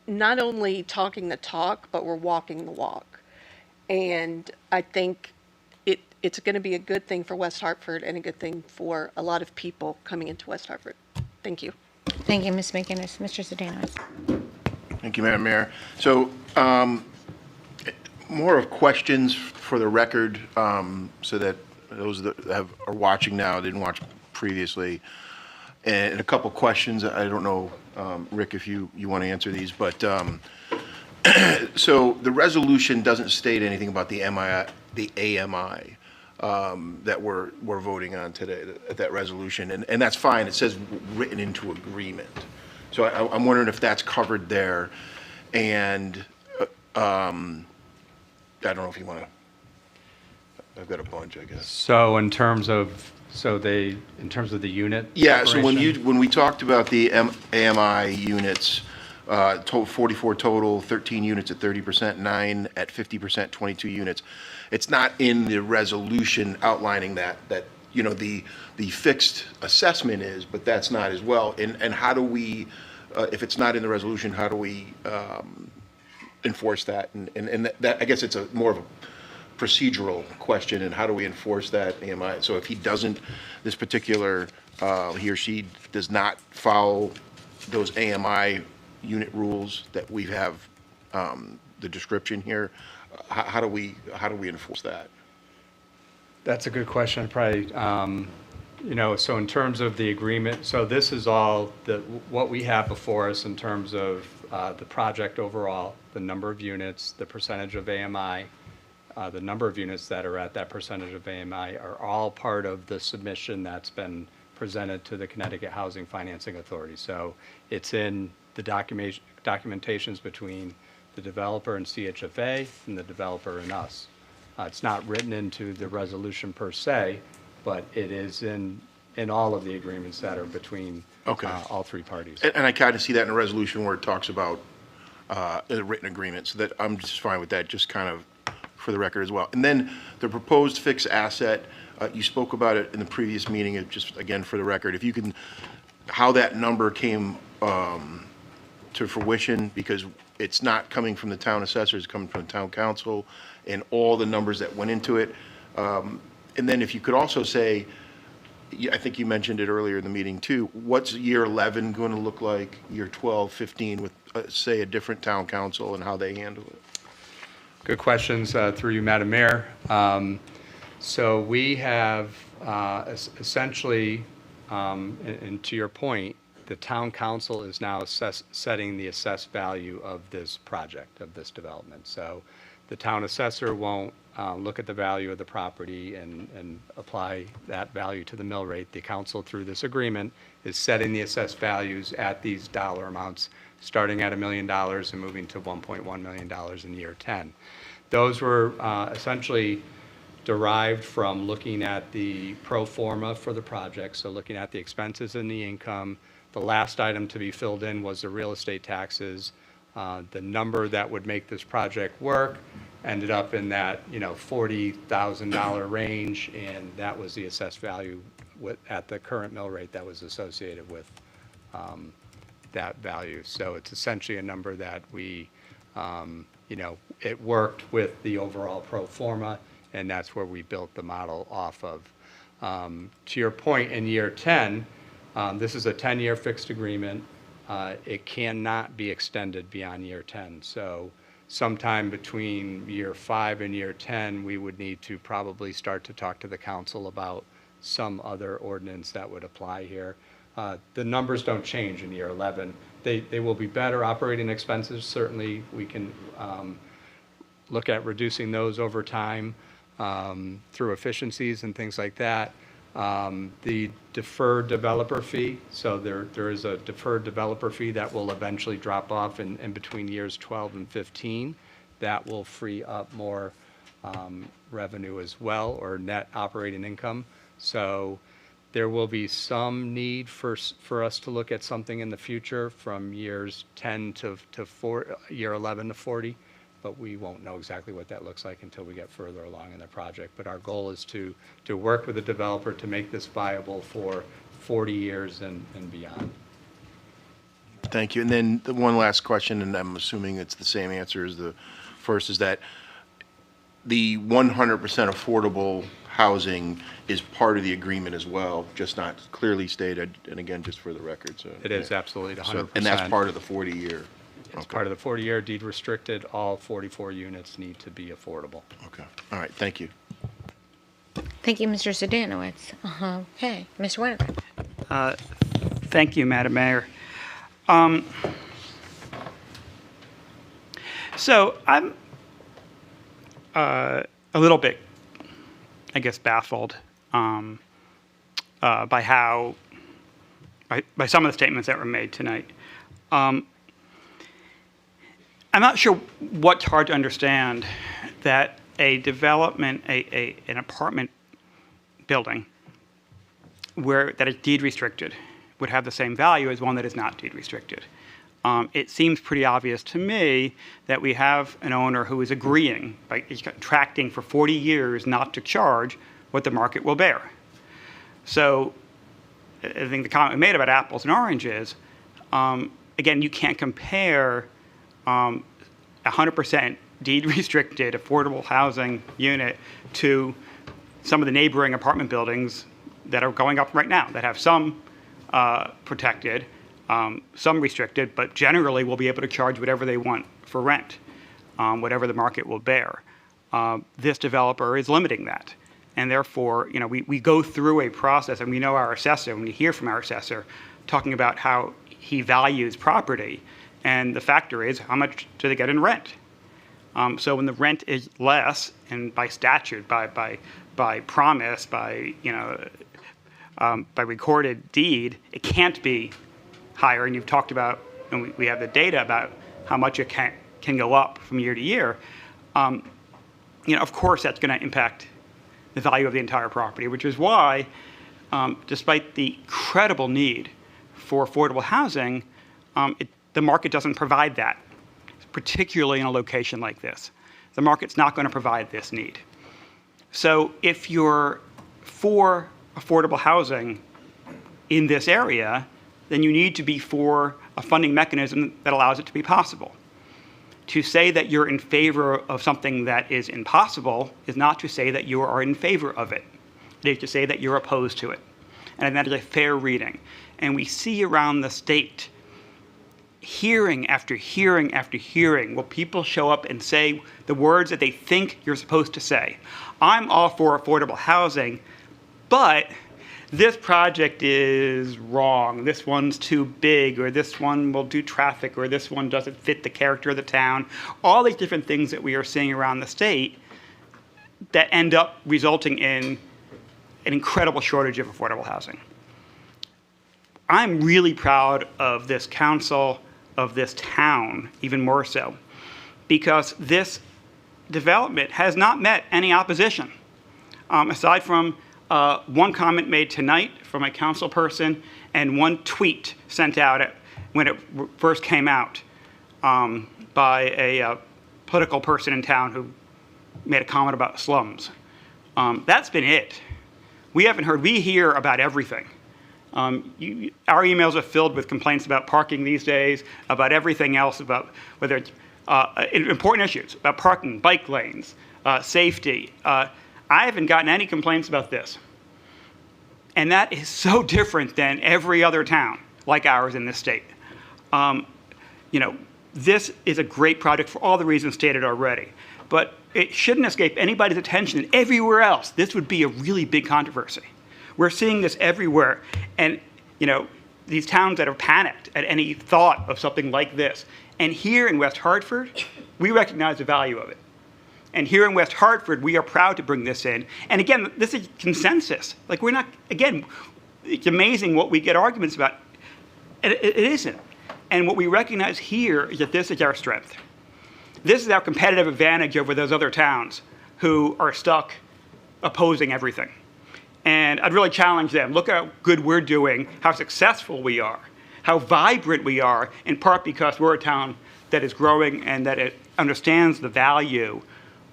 not only talking the talk, but we're walking the walk. And I think it's going to be a good thing for West Hartford and a good thing for a lot of people coming into West Hartford. Thank you. Thank you, Ms. McGinnis. Mr. Zadanovich. Thank you, Madam Mayor. So more of questions for the record, so that those that are watching now didn't watch previously. And a couple questions. I don't know, Rick, if you want to answer these, but so the resolution doesn't state anything about the AMI that we're voting on today, that resolution, and that's fine. It says written into agreement. So I'm wondering if that's covered there, and I don't know if you want to, I've got a bunch, I guess. So in terms of, in terms of the unit? Yeah, so separation? when we talked about the AMI units, 44 total, 13 units at 30%, 9 at 50%, 22 units. It's not in the resolution outlining that, the fixed assessment is, but that's not as well. And how do we, if it's not in the resolution, how do we enforce that? And that, I guess it's more of a procedural question, and how do we enforce that AMI? So if he doesn't, this particular, he or she does not follow those AMI unit rules that we have, the description here, how do we enforce that? That's a good question. Probably, so in terms of the agreement, so this is all what we have before us in terms of the project overall, the number of units, the percentage of AMI, the number of units that are at that percentage of AMI are all part of the submission that's been presented to the Connecticut Housing Financing Authority. So it's in the documentations between the developer and CHFA and the developer and us. It's not written into the resolution per se, but it is in all of the agreements that are between all three parties. And I kind of see that in a resolution where it talks about a written agreement, so that I'm just fine with that, just kind of for the record as well. And then the proposed fixed asset, you spoke about it in the previous meeting, just again for the record, if you can, how that number came to fruition, because it's not coming from the town assessor, it's coming from the town council, and all the numbers that went into it. And then if you could also say, I think you mentioned it earlier in the meeting too, what's year 11 going to look like, year 12, 15 with, say, a different town council and how they handle it? Good questions through you, Madam Mayor. So we have essentially, and to your point, the town council is now setting the assessed value of this project, of this development. So the town assessor won't look at the value of the property and apply that value to the mill rate. The council, through this agreement, is setting the assessed values at these dollar amounts, starting at $1 million and moving to $1.1 million in year 10. Those were essentially derived from looking at the pro forma for the project, so looking at the expenses and the income. The last item to be filled in was the real estate taxes. The number that would make this project work ended up in that $40,000 range, and that was the assessed value at the current mill rate that was associated with that value. So it's essentially a number that we, it worked with the overall pro forma, and that's where we built the model off of. To your point, in year 10, this is a 10-year fixed agreement. It cannot be extended beyond year 10. So sometime between year 5 and year 10, we would need to probably start to talk to the council about some other ordinance that would apply here. The numbers don't change in year 11. They will be better operating expenses. Certainly, we can look at reducing those over time through efficiencies and things like that. The deferred developer fee, so there is a deferred developer fee that will eventually drop off in between years 12 and 15. That will free up more revenue as well, or net operating income. So there will be some need for us to look at something in the future from years 10 to year 11 to 40. But we won't know exactly what that looks like until we get further along in the project. But our goal is to work with the developer to make this viable for 40 years and beyond. Thank you. And then the one last question, and I'm assuming it's the same answer as the first, is that the 100% affordable housing is part of the agreement as well, just not clearly stated, and again, just for the record. So it is absolutely 100%. And that's part of the 40-year. It's part of the 40-year deed restricted. All 44 units need to be affordable. Okay. All right. Thank you. Thank you, Mr. Zdanowitz. Okay, Mr. Winter. Thank you, Madam Mayor. So I'm a little bit, I guess, baffled by some of the statements that were made tonight. I'm not sure what's hard to understand that a development, an apartment building that is deed restricted would have the same value as one that is not deed restricted. It seems pretty obvious to me that we have an owner who is agreeing, he's contracting for 40 years not to charge what the market will bear. So I think the comment we made about apples and oranges, again, you can't compare 100% deed restricted affordable housing unit to some of the neighboring apartment buildings that are going up right now that have some protected, some restricted, but generally will be able to charge whatever they want for rent, whatever the market will bear. This developer is limiting that. And therefore, we go through a process, and we know our assessor, when we hear from our assessor, talking about how he values property. And the factor is, how much do they get in rent? So when the rent is less, and by statute, by promise, by recorded deed, it can't be higher. And you've talked about, and we have the data about how much it can go up from year to year. Of course, that's going to impact the value of the entire property, which is why, despite the incredible need for affordable housing, the market doesn't provide that, particularly in a location like this. The market's not going to provide this need. So if you're for affordable housing in this area, then you need to be for a funding mechanism that allows it to be possible. To say that you're in favor of something that is impossible is not to say that you are in favor of it. It is to say that you're opposed to it. And that is a fair reading. And we see around the state, hearing after hearing after hearing, will people show up and say the words that they think you're supposed to say. I'm all for affordable housing, but this project is wrong. This one's too big, or this one will do traffic, or this one doesn't fit the character of the town. All these different things that we are seeing around the state that end up resulting in an incredible shortage of affordable housing. I'm really proud of this council, of this town, even more so, because this development has not met any opposition, aside from one comment made tonight from a council person and one tweet sent out when it first came out by a political person in town who made a comment about slums. That's been it. We hear about everything. Our emails are filled with complaints about parking these days, about everything else, about whether it's important issues, about parking, bike lanes, safety. I haven't gotten any complaints about this. And that is so different than every other town like ours in this state. This is a great project for all the reasons stated already. But it shouldn't escape anybody's attention that everywhere else, this would be a really big controversy. We're seeing this everywhere. And, these towns that are panicked at any thought of something like this. And here in West Hartford, we recognize the value of it. And here in West Hartford, we are proud to bring this in. And again, this is consensus. It's amazing what we get arguments about. It isn't. And what we recognize here is that this is our strength. This is our competitive advantage over those other towns who are stuck opposing everything. And I'd really challenge them. Look how good we're doing, how successful we are, how vibrant we are, in part because we're a town that is growing and that it understands the value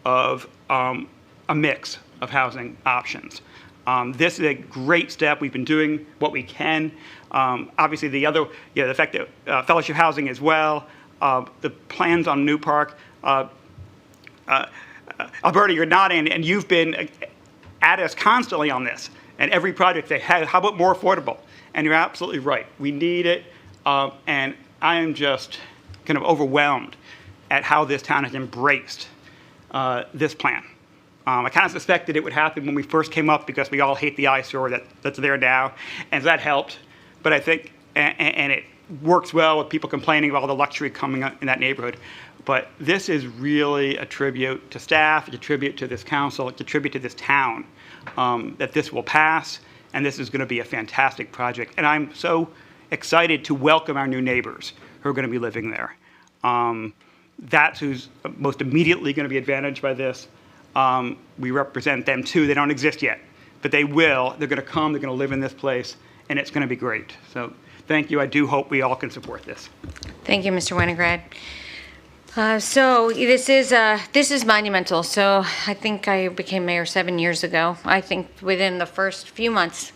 of a mix of housing options. This is a great step. We've been doing what we can. Obviously, the fact that fellowship housing as well, the plans on New Park. Alberta, you're nodding, and you've been at us constantly on this. And every project they have, how about more affordable? And you're absolutely right. We need it. And I am just kind of overwhelmed at how this town has embraced this plan. I kind of suspected it would happen when we first came up because we all hate the eyesore that's there now, and so that helped. But I think, and it works well with people complaining about all the luxury coming up in that neighborhood. But this is really a tribute to staff, it's a tribute to this council, it's a tribute to this town, that this will pass, and this is going to be a fantastic project. And I'm so excited to welcome our new neighbors who are going to be living there. that's who's most immediately going to be advantaged by this. We represent them too. They don't exist yet, but they will. They're going to come, they're going to live in this place, and it's going to be great. So thank you. I do hope we all can support this. Thank you, Mr. Winograd. So this is monumental. So I think I became mayor 7 years ago. I think within the first few months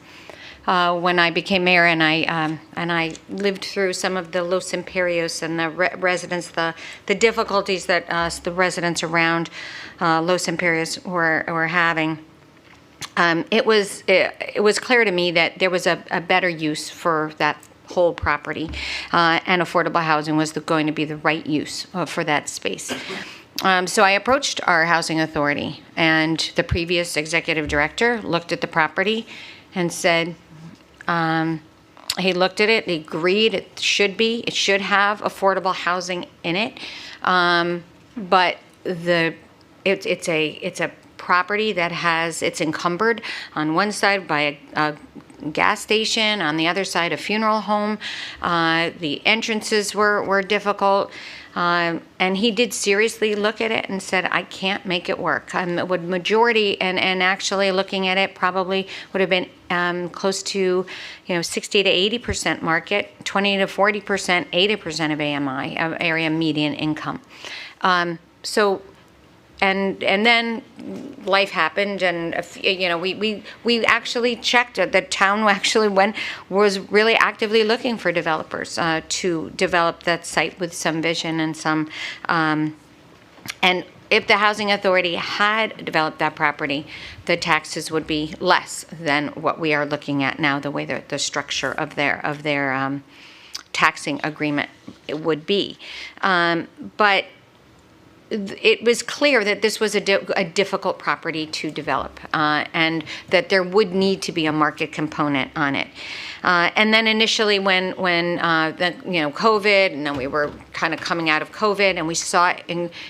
when I became mayor, and I lived through some of the Los Imperios and the residents, the difficulties that the residents around Los Imperios were having. It was clear to me that there was a better use for that whole property, and affordable housing was going to be the right use for that space. So I approached our housing authority, and the previous executive director looked at the property and said, he looked at it, he agreed it should have affordable housing in it, but it's a property that it's encumbered on one side by a gas station, on the other side a funeral home. The entrances were difficult, and he did seriously look at it and said, I can't make it work. Would majority, and actually looking at it, probably would have been close to 60 to 80% market, 20 to 40%, 80% of AMI, area median income. And then life happened, and we actually checked. The town actually was really actively looking for developers to develop that site with some vision and some. And if the housing authority had developed that property, the taxes would be less than what we are looking at now. The way the structure of their taxing agreement would be, but it was clear that this was a difficult property to develop, and that there would need to be a market component on it. And then initially, when COVID, and then we were kind of coming out of COVID, and we saw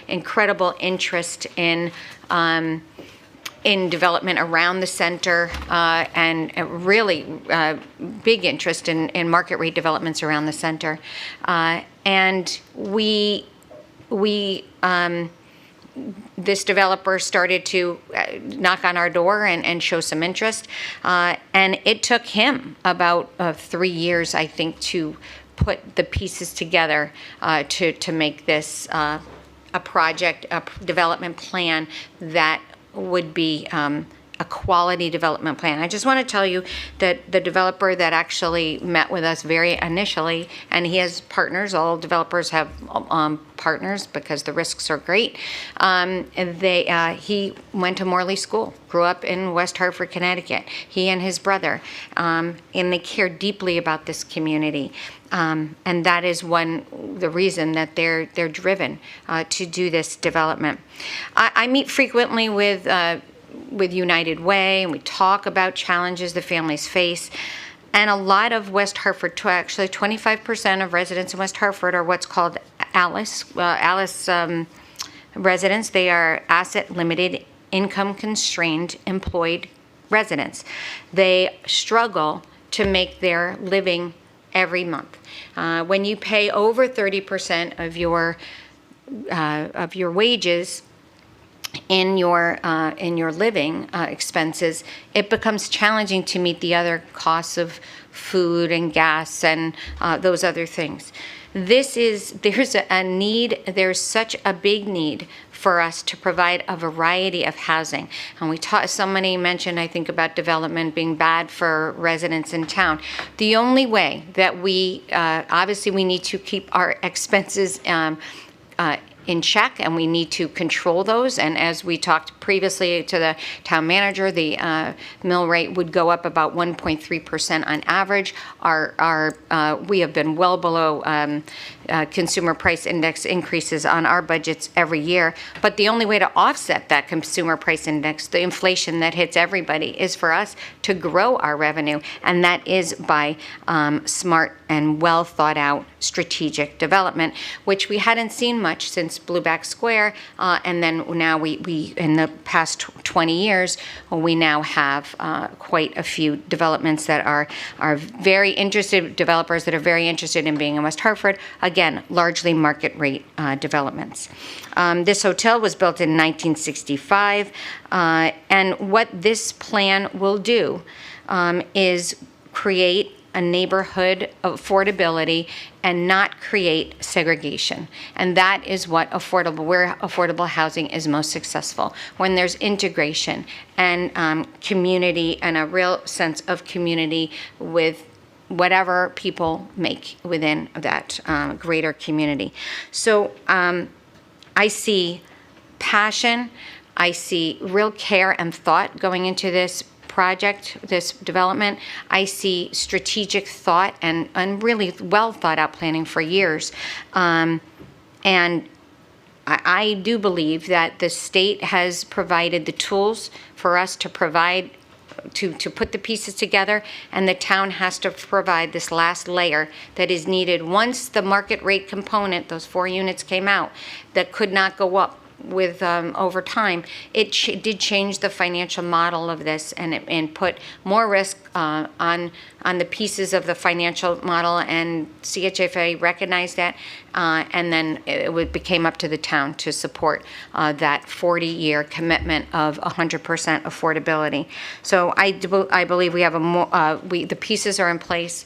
incredible interest in development around the center, and a really big interest in market rate developments around the center, and this developer started to knock on our door and show some interest. And it took him about 3 years, I think, to put the pieces together to make this a project, a development plan that would be a quality development plan. I just want to tell you that the developer that actually met with us very initially, and he has partners, all developers have partners because the risks are great. He went to Morley School, grew up in West Hartford, Connecticut, he and his brother, and they care deeply about this community. And that is the reason that they're driven to do this development. I meet frequently with United Way, and we talk about challenges the families face. And a lot of West Hartford, actually 25% of residents in West Hartford are what's called ALICE residents. They are asset limited, income constrained, employed residents. They struggle to make their living every month. When you pay over 30% of your wages in your living expenses, it becomes challenging to meet the other costs of food and gas and those other things. There's a need, there's such a big need for us to provide a variety of housing. And somebody mentioned, I think, about development being bad for residents in town. The only way that obviously we need to keep our expenses in check, and we need to control those. And as we talked previously to the town manager, the mill rate would go up about 1.3% on average. We have been well below consumer price index increases on our budgets every year. But the only way to offset that consumer price index, the inflation that hits everybody, is for us to grow our revenue, and that is by smart and well thought out strategic development, which we hadn't seen much since Blueback Square. And then now we in the past 20 years, we now have quite a few developments that are very interested, developers that are very interested in being in West Hartford. Again, largely market rate developments. This hotel was built in 1965, and what this plan will do is create a neighborhood affordability and not create segregation. And that is where affordable housing is most successful, when there's integration and community and a real sense of community with whatever people make within that greater community. So I see passion, I see real care and thought going into this project, this development. I see strategic thought and really well thought out planning for years. And I do believe that the state has provided the tools for us to provide, to put the pieces together, and the town has to provide this last layer that is needed once the market rate component, those 4 units came out, that could not go up with over time. It did change the financial model of this, and put more risk on the pieces of the financial model, and CHFA recognized that, and then it became up to the town to support that 40-year commitment of 100% affordability. So I believe we have the pieces are in place.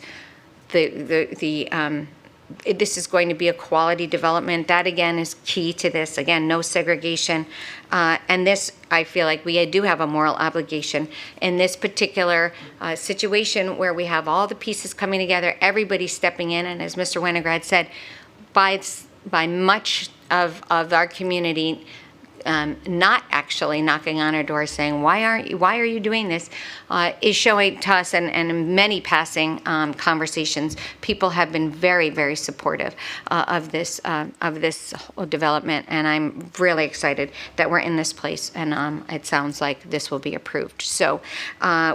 This is going to be a quality development. That, again, is key to this. Again, no segregation. And this, I feel like we do have a moral obligation in this particular situation where we have all the pieces coming together, everybody stepping in, and as Mr. Winograd said, by much of our community not actually knocking on our door saying, why are you doing this, is showing to us, and in many passing conversations, people have been very, very supportive of this development, and I'm really excited that we're in this place, and it sounds like this will be approved. So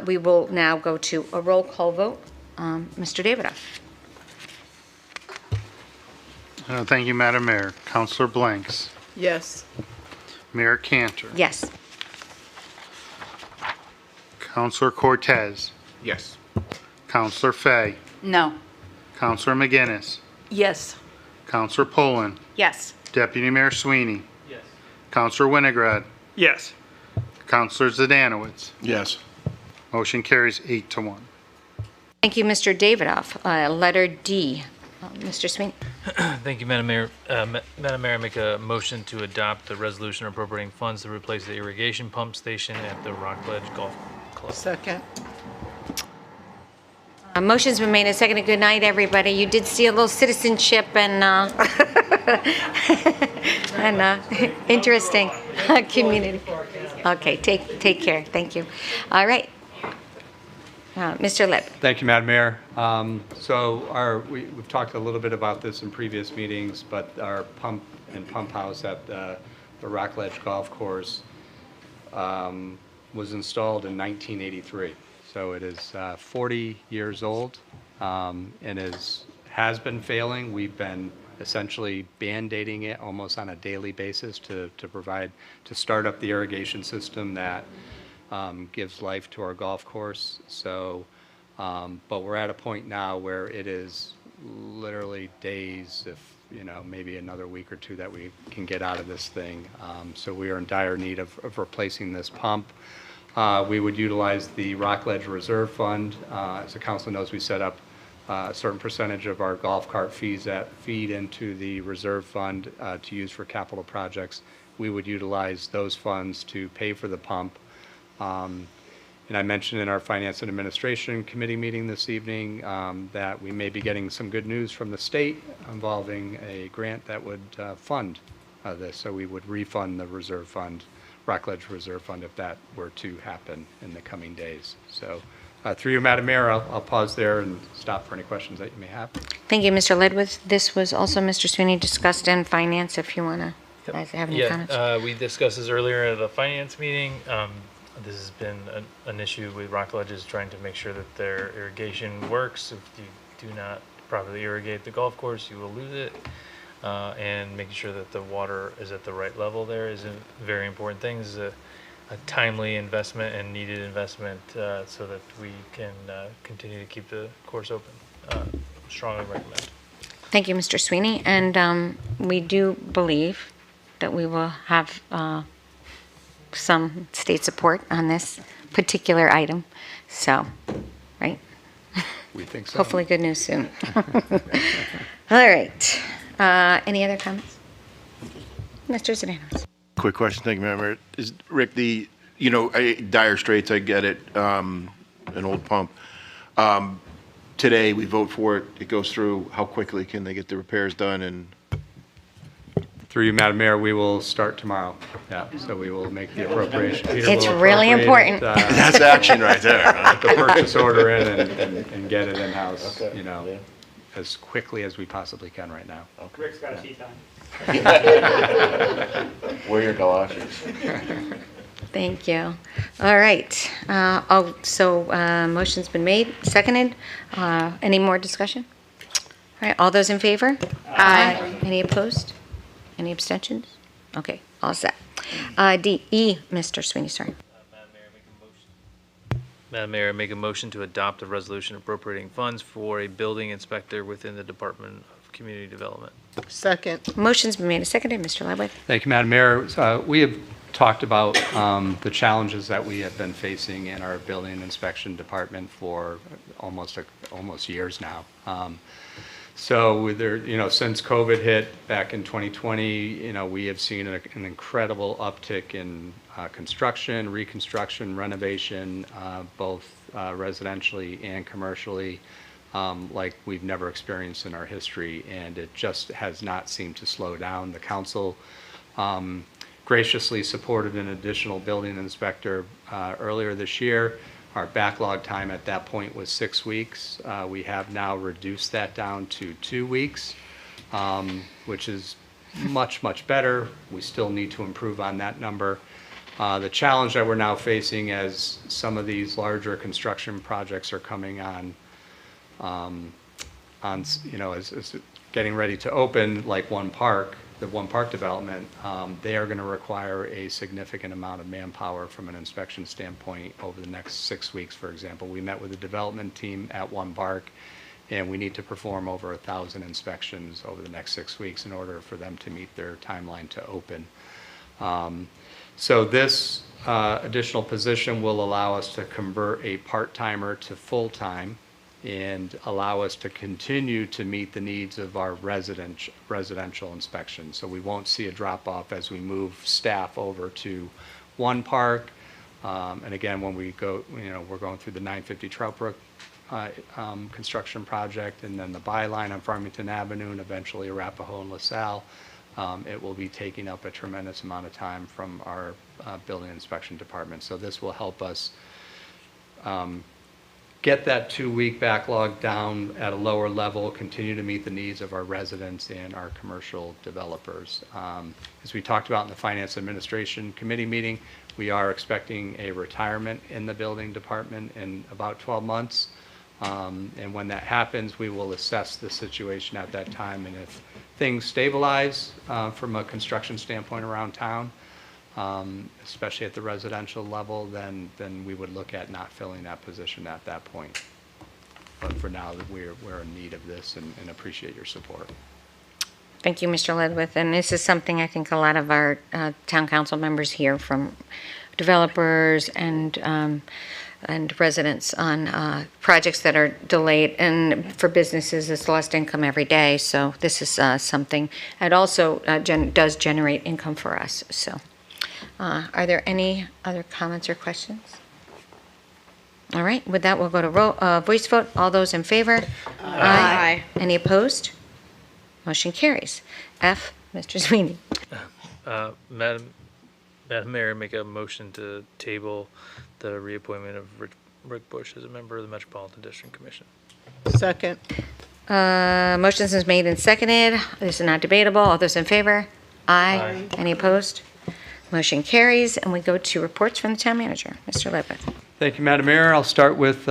we will now go to a roll call vote. Mr. Davidoff. Thank you, Madam Mayor. Councilor Blanks. Yes. Mayor Cantor. Yes. Councilor Cortez. Yes. Councilor Fay. No. Councilor McGinnis. Yes. Councilor Poland. Yes. Deputy Mayor Sweeney. Yes. Councilor Winograd. Yes. Councilor Zdanowitz. Yes. Motion carries 8-1. Thank you, Mr. Davidoff. Letter D. Mr. Sweeney. Thank you, Madam Mayor. Madam Mayor, I make a motion to adopt the resolution appropriating funds to replace the irrigation pump station at the Rockledge Golf Club. Second. Motion's been made and seconded. Good night, everybody. You did see a little citizenship and interesting community. Okay, take care. Thank you. All right. Mr. Lipp. Thank you, Madam Mayor. We've talked a little bit about this in previous meetings, but our pump house at the Rockledge Golf Course was installed in 1983. So it is 40 years old, and has been failing. We've been essentially band-aiding it almost on a daily basis to start up the irrigation system that gives life to our golf course. So, but we're at a point now where it is literally days, if maybe another week or two, that we can get out of this thing. So we are in dire need of replacing this pump. We would utilize the Rockledge Reserve Fund. As the council knows, we set up a certain percentage of our golf cart fees that feed into the reserve fund to use for capital projects. We would utilize those funds to pay for the pump. And I mentioned in our Finance and Administration Committee meeting this evening that we may be getting some good news from the state involving a grant that would fund this. So we would refund the reserve fund, Rockledge Reserve Fund, if that were to happen in the coming days. So through you, Madam Mayor, I'll pause there and stop for any questions that you may have. Thank you, Mr. Ledwith. This was also, Mr. Sweeney, discussed in finance, if you want to have any comments. We discussed this earlier at the finance meeting. This has been an issue with Rockledge, is trying to make sure that their irrigation works. If you do not properly irrigate the golf course, you will lose it. And making sure that the water is at the right level there is a very important thing. This is a timely investment and needed investment so that we can continue to keep the course open. Strongly recommend. Thank you, Mr. Sweeney. And we do believe that we will have some state support on this particular item. So, right? We think so. Hopefully good news soon. All right. Any other comments? Mr. Zadanos. Quick question, thank you, Madam Mayor. Is, Rick, dire straits, I get it, an old pump. Today, we vote for it, it goes through, how quickly can they get the repairs done? And Through you, Madam Mayor, we will start tomorrow. Yeah, so we will make the appropriation. Peter It's will really appropriate it, important. that's action right there. Put the purchase order in and get it in-house, as quickly as we possibly can right now. Rick's got a seat on. Wear your galoshes. Thank you. All right. Motion's been made, seconded. Any more discussion? All right, all those in favor? Aye. Any opposed? Any abstentions? Okay, all set. D.E., Mr. Sweeney, sorry. Madam Mayor, I make a motion to adopt a resolution appropriating funds for a building inspector within the Department of Community Development. Second. Motion's been made and seconded. Mr. Ledwith. Thank you, Madam Mayor. We have talked about the challenges that we have been facing in our building inspection department for almost years now. So since COVID hit back in 2020, we have seen an incredible uptick in construction, reconstruction, renovation, both residentially and commercially, like we've never experienced in our history, and it just has not seemed to slow down. The council graciously supported an additional building inspector earlier this year. Our backlog time at that point was 6 weeks. We have now reduced that down to 2 weeks, which is much, much better. We still need to improve on that number. The challenge that we're now facing as some of these larger construction projects are coming on, as getting ready to open, like the One Park development, they are going to require a significant amount of manpower from an inspection standpoint over the next 6 weeks, for example. We met with the development team at One Park, and we need to perform over 1,000 inspections over the next 6 weeks in order for them to meet their timeline to open. So this additional position will allow us to convert a part-timer to full-time and allow us to continue to meet the needs of our residential inspections. So we won't see a drop-off as we move staff over to One Park. And again, when we go, we're going through the 950 Trout Brook construction project, and then the byline on Farmington Avenue, and eventually Arapahoe and LaSalle. It will be taking up a tremendous amount of time from our building inspection department. So this will help us get that 2-week backlog down at a lower level, continue to meet the needs of our residents and our commercial developers. As we talked about in the Finance Administration Committee meeting, we are expecting a retirement in the building department in about 12 months. And when that happens, we will assess the situation at that time. And if things stabilize from a construction standpoint around town, especially at the residential level, then we would look at not filling that position at that point. But for now, we're in need of this and appreciate your support. Thank you, Mr. Ledwith. And this is something I think a lot of our town council members hear from developers and residents on projects that are delayed. And for businesses, it's lost income every day. So this is something that also does generate income for us. So are there any other comments or questions? All right. With that, we'll go to voice vote. All those in favor? Aye. Any opposed? Motion carries. F, Mr. Sweeney. Madam Mayor, make a motion to table the reappointment of Rick Bush as a member of the Metropolitan District Commission. Second. Motions is made and seconded. This is not debatable. All those in favor? Aye. Any opposed? Motion carries. And we go to reports from the town manager. Mr. Ledwith. Thank you, Madam Mayor. I'll start with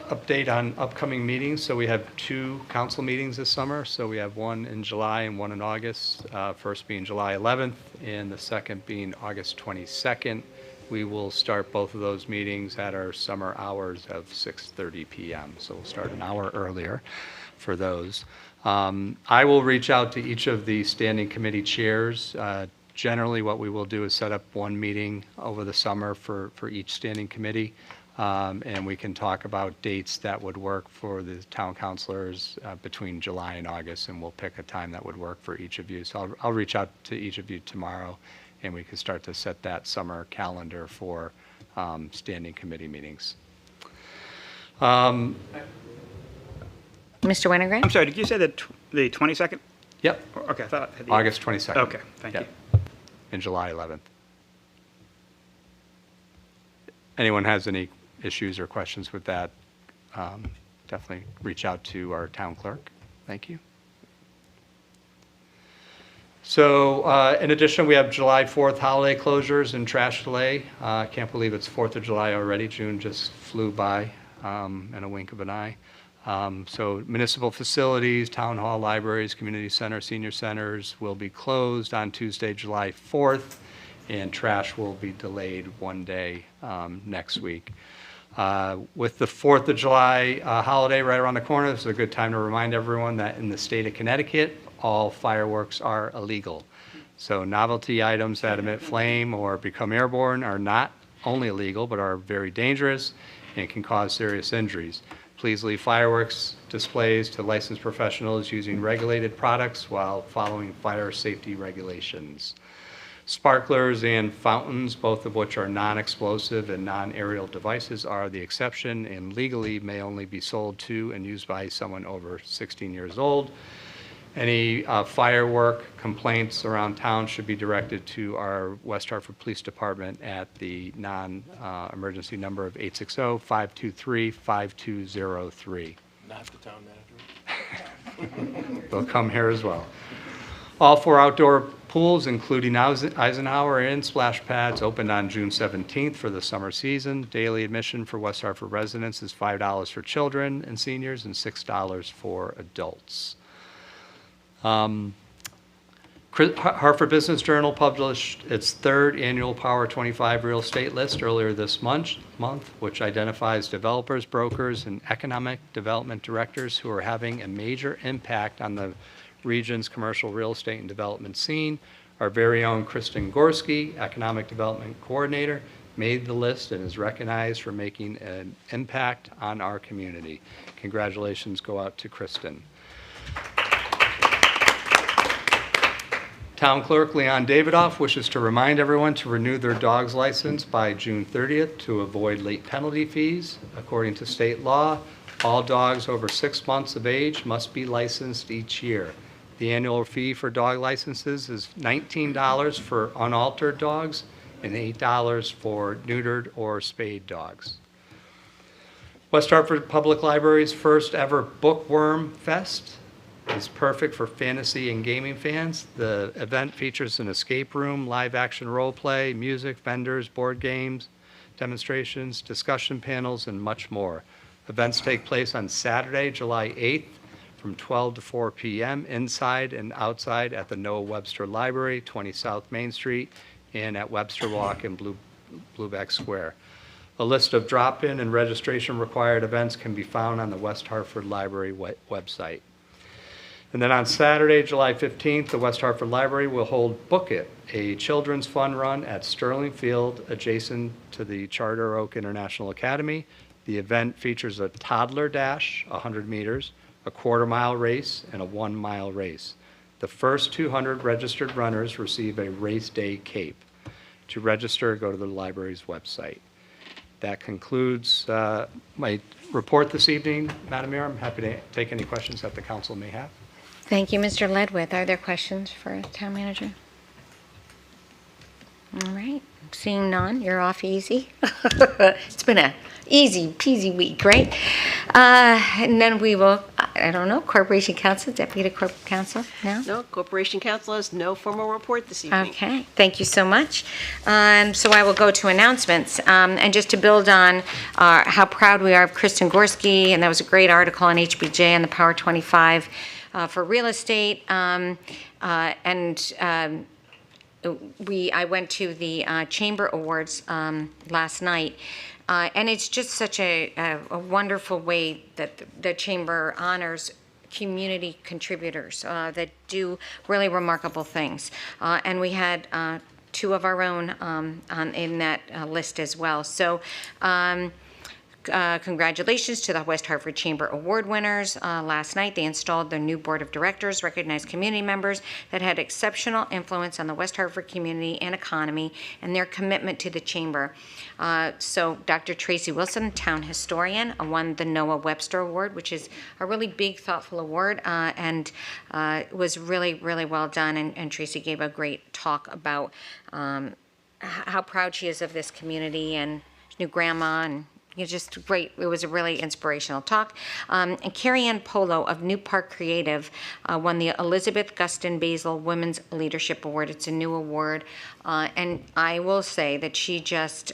update on upcoming meetings. So we have 2 council meetings this summer. So we have one in July and one in August. First being July 11th and the second being August 22nd. We will start both of those meetings at our summer hours of 6:30 p.m. So we'll start an hour earlier for those. I will reach out to each of the standing committee chairs. Generally, what we will do is set up one meeting over the summer for each standing committee. And we can talk about dates that would work for the town councilors between July and August, and we'll pick a time that would work for each of you. So I'll reach out to each of you tomorrow, and we can start to set that summer calendar for standing committee meetings. Mr. Wintergren? I'm sorry, did you say the 22nd? Yep. Okay, I thought. August 22nd. Okay, thank Yep. you. And July 11th. Anyone has any issues or questions with that, definitely reach out to our town clerk. Thank you. So in addition, we have July 4th holiday closures and trash delay. I can't believe it's 4th of July already. June just flew by in a wink of an eye. So municipal facilities, town hall, libraries, community center, senior centers will be closed on Tuesday, July 4th, and trash will be delayed one day next week. With the 4th of July holiday right around the corner, this is a good time to remind everyone that in the state of Connecticut, all fireworks are illegal. So novelty items that emit flame or become airborne are not only illegal, but are very dangerous and can cause serious injuries. Please leave fireworks displays to licensed professionals using regulated products while following fire safety regulations. Sparklers and fountains, both of which are non-explosive and non-aerial devices, are the exception and legally may only be sold to and used by someone over 16 years old. Any firework complaints around town should be directed to our West Hartford Police Department at the non-emergency number of 860-523-5203. Not the town manager. They'll come here as well. All 4 outdoor pools, including Eisenhower and splash pads, opened on June 17th for the summer season. Daily admission for West Hartford residents is $5 for children and seniors and $6 for adults. Hartford Business Journal published its 3rd annual Power 25 real estate list earlier this month, which identifies developers, brokers, and economic development directors who are having a major impact on the region's commercial real estate and development scene. Our very own Kristen Gorski, Economic Development Coordinator, made the list and is recognized for making an impact on our community. Congratulations go out to Kristen. Town Clerk Leon Davidoff wishes to remind everyone to renew their dog's license by June 30th to avoid late penalty fees. According to state law, all dogs over 6 months of age must be licensed each year. The annual fee for dog licenses is $19 for unaltered dogs and $8 for neutered or spayed dogs. West Hartford Public Library's first ever Bookworm Fest is perfect for fantasy and gaming fans. The event features an escape room, live action role play, music, vendors, board games, demonstrations, discussion panels, and much more. Events take place on Saturday, July 8th from 12 to 4 p.m. inside and outside at the Noah Webster Library, 20 South Main Street, and at Webster Walk in Blueback Square. A list of drop-in and registration required events can be found on the West Hartford Library website. And then on Saturday, July 15th, the West Hartford Library will hold Book It, a children's fun run at Sterling Field adjacent to the Charter Oak International Academy. The event features a toddler dash, 100 meters, a quarter-mile race, and a 1-mile race. The first 200 registered runners receive a race day cape. To register, go to the library's website. That concludes my report this evening. Madam Mayor, I'm happy to take any questions that the council may have. Thank you, Mr. Ledwith. Are there questions for Town Manager? All right. Seeing none, you're off easy. It's been a easy peasy week, right? And then we will, I don't know, Corporation Counsel, Deputy Corporate Counsel now? No, Corporation Counsel has no formal report this evening. Okay, thank you so much. So I will go to announcements. And just to build on how proud we are of Kristen Gorski, and that was a great article on HBJ and the Power 25 for real estate. I went to the Chamber Awards last night, and it's just such a wonderful way that the Chamber honors community contributors that do really remarkable things. And we had two of our own in that list as well. So congratulations to the West Hartford Chamber Award winners. Last night, they installed their new board of directors, recognized community members that had exceptional influence on the West Hartford community and economy, and their commitment to the chamber. So Dr. Tracy Wilson, town historian, won the Noah Webster Award, which is a really big, thoughtful award, and was really, really well done. And Tracy gave a great talk about how proud she is of this community and new grandma, and just great. It was a really inspirational talk. And Carrie Ann Polo of New Park Creative won the Elizabeth Guston Basil Women's Leadership Award. It's a new award. And I will say that she just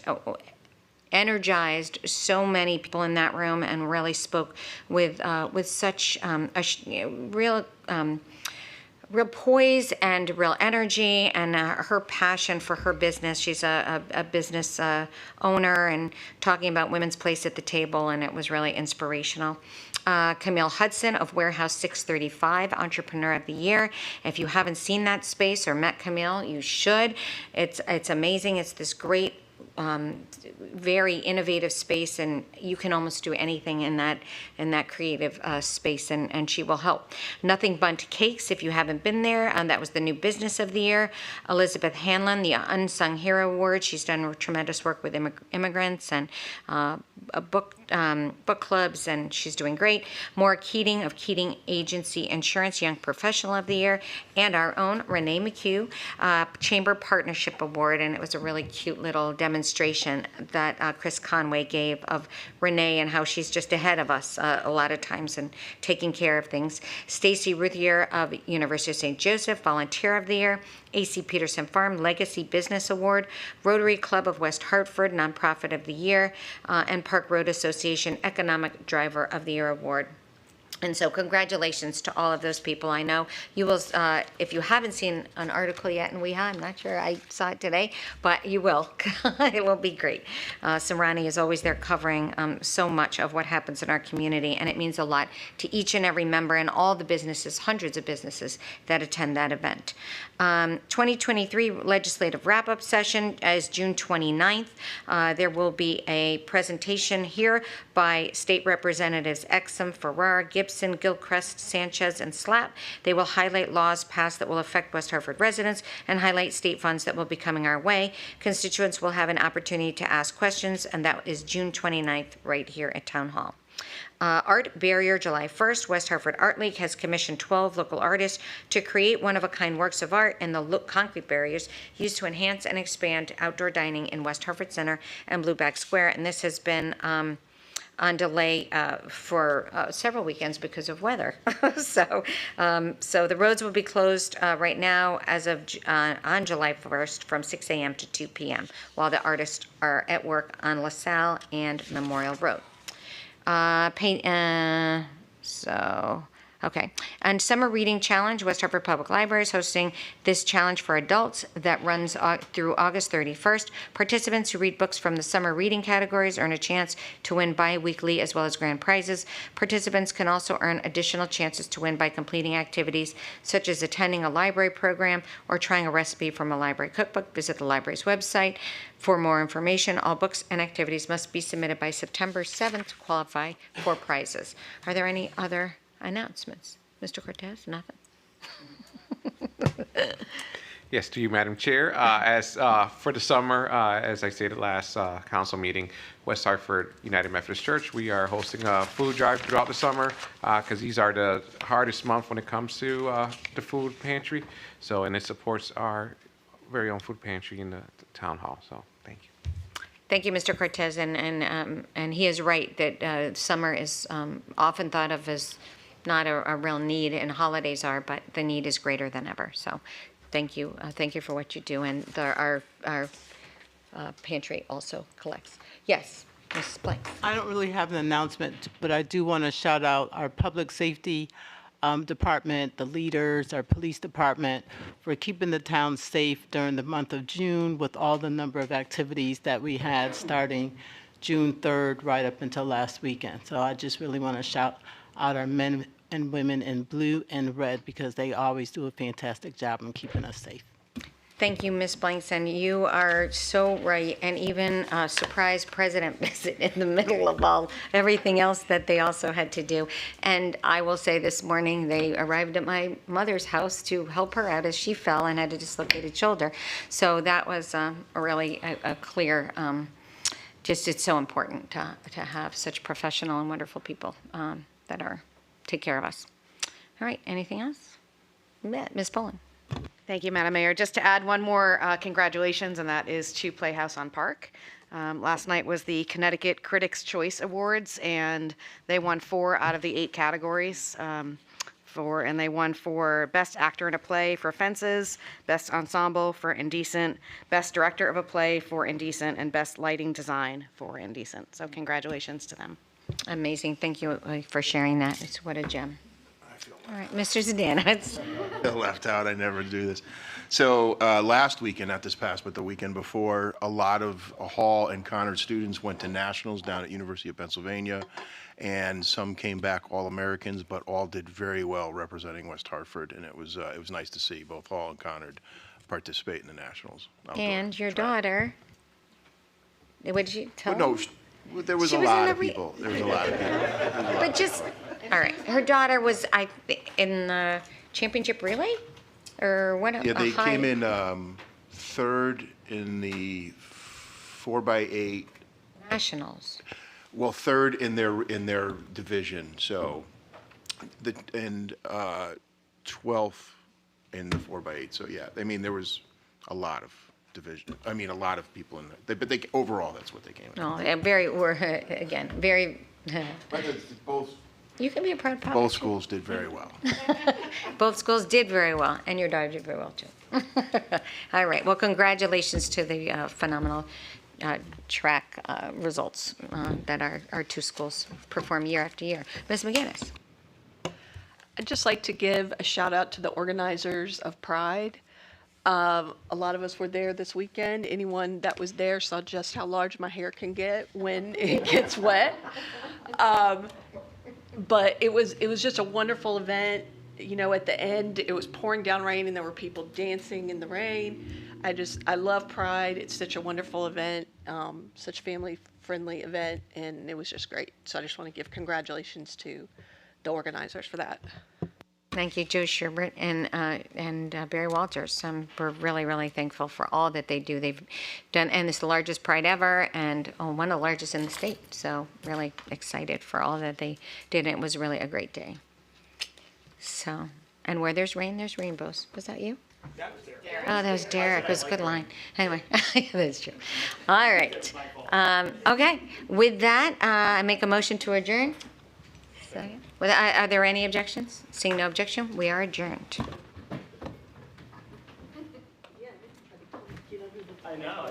energized so many people in that room and really spoke with such real poise and real energy, and her passion for her business. She's a business owner and talking about women's place at the table, and it was really inspirational. Camille Hudson of Warehouse 635, Entrepreneur of the Year. If you haven't seen that space or met Camille, you should. It's amazing. It's this great very innovative space, and you can almost do anything in that creative space, and she will help. Nothing Bundt Cakes, if you haven't been there, that was the new business of the year. Elizabeth Hanlon, the Unsung Hero Award. She's done tremendous work with immigrants and book clubs, and she's doing great. Maura Keating of Keating Agency Insurance, Young Professional of the Year, and our own Renee McHugh, Chamber Partnership Award, and it was a really cute little demonstration that Chris Conway gave of Renee and how she's just ahead of us a lot of times and taking care of things. Stacy Ruthier of University of St. Joseph, Volunteer of the Year. A.C. Peterson Farm Legacy Business Award, Rotary Club of West Hartford Nonprofit of the Year, and Park Road Association Economic Driver of the Year Award. And so congratulations to all of those people. I know you will, if you haven't seen an article yet, and I'm not sure I saw it today, but you will. It will be great. Samrani is always there covering so much of what happens in our community, and it means a lot to each and every member and all the businesses, hundreds of businesses that attend that event. 2023 legislative wrap-up session is June 29th. There will be a presentation here by State Representatives Exum, Farrar, Gibson, Gilchrist, Sanchez, and Slapp. They will highlight laws passed that will affect West Hartford residents and highlight state funds that will be coming our way. Constituents will have an opportunity to ask questions, and that is June 29th right here at Town Hall. Art Barrier, July 1st. West Hartford Art League has commissioned 12 local artists to create one-of-a-kind works of art in the concrete barriers used to enhance and expand outdoor dining in West Hartford Center and Blueback Square. And this has been on delay for several weekends because of weather. So the roads will be closed right now as of on July 1st from 6 a.m. to 2 p.m. while the artists are at work on LaSalle and Memorial Road. Okay. And Summer Reading Challenge, West Hartford Public Library is hosting this challenge for adults that runs through August 31st. Participants who read books from the summer reading categories earn a chance to win bi-weekly as well as grand prizes. Participants can also earn additional chances to win by completing activities such as attending a library program or trying a recipe from a library cookbook. Visit the library's website for more information. All books and activities must be submitted by September 7th to qualify for prizes. Are there any other announcements? Mr. Cortez, nothing? Yes, to you, Madam Chair. As for the summer, as I stated last council meeting, West Hartford United Methodist Church, we are hosting a food drive throughout the summer because these are the hardest month when it comes to the food pantry. So, and it supports our very own food pantry in the town hall. So thank you. Thank you, Mr. Cortez, and he is right that summer is often thought of as not a real need, and holidays are, but the need is greater than ever. So, thank you for what you do, and our pantry also collects. Yes, Mrs. Blank. I don't really have an announcement, but I do want to shout out our public safety department, the leaders, our police department, for keeping the town safe during the month of June with all the number of activities that we had starting June 3rd right up until last weekend. So I just really want to shout out our men and women in blue and red because they always do a fantastic job in keeping us safe. Thank you, Ms. Blankson. You are so right. And even a surprise president visit in the middle of everything else that they also had to do. And I will say this morning, they arrived at my mother's house to help her out as she fell and had a dislocated shoulder. So that was really a clear, just it's so important to have such professional and wonderful people that take care of us. All right, anything else? Ms. Boland. Thank you, Madam Mayor. Just to add one more congratulations, and that is to Playhouse on Park. Last night was the Connecticut Critics' Choice Awards, and they won 4 out of the 8 categories. And they won for Best Actor in a Play for Fences, Best Ensemble for Indecent, Best Director of a Play for Indecent, and Best Lighting Design for Indecent. So congratulations to them. Amazing. Thank you for sharing that. It's what a gem. All right, Mr. Zidane. Left out. I never do this. So last weekend, not this past, but the weekend before, a lot of Hall and Conard students went to nationals down at University of Pennsylvania, and some came back All-Americans, but all did very well representing West Hartford, and it was nice to see both Hall and Conard participate in the nationals. And your daughter, what did you tell No, me? there was She a was in lot the of people. There was a lot of people. But just, all right, her daughter was in the championship relay? Or what? Yeah, they came in third in the 4x8. Nationals. Well, third in their division. So, 12th in the 4x8. So yeah, I mean there was a lot of division. I mean a lot of people in there. But they overall that's what they came in. No, very. Both. You can be a proud papa. Both schools did very well. Both schools did very well, and your daughter did very well too. All right. Well, congratulations to the phenomenal track results that our 2 schools perform year after year. Ms. McGinnis. I'd just like to give a shout out to the organizers of Pride. A lot of us were there this weekend. Anyone that was there saw just how large my hair can get when it gets wet. But it was just a wonderful event. You know, at the end, it was pouring down rain and there were people dancing in the rain. I love Pride. It's such a wonderful event, such a family-friendly event, and it was just great. So I just want to give congratulations to the organizers for that. Thank you, Joe Sherbert and Barry Walters. We're really, really thankful for all that they do. They've done, and it's the largest Pride ever, and one of the largest in the state. So really excited for all that they did. It was really a great day. So, and where there's rain, there's rainbows. Was that you? That was Derek. Oh, that was Derek. It was a good line. Anyway, that's true. All right. Okay. With that, I make a motion to adjourn. Second. Are there any objections? Seeing no objection, we are adjourned. I know.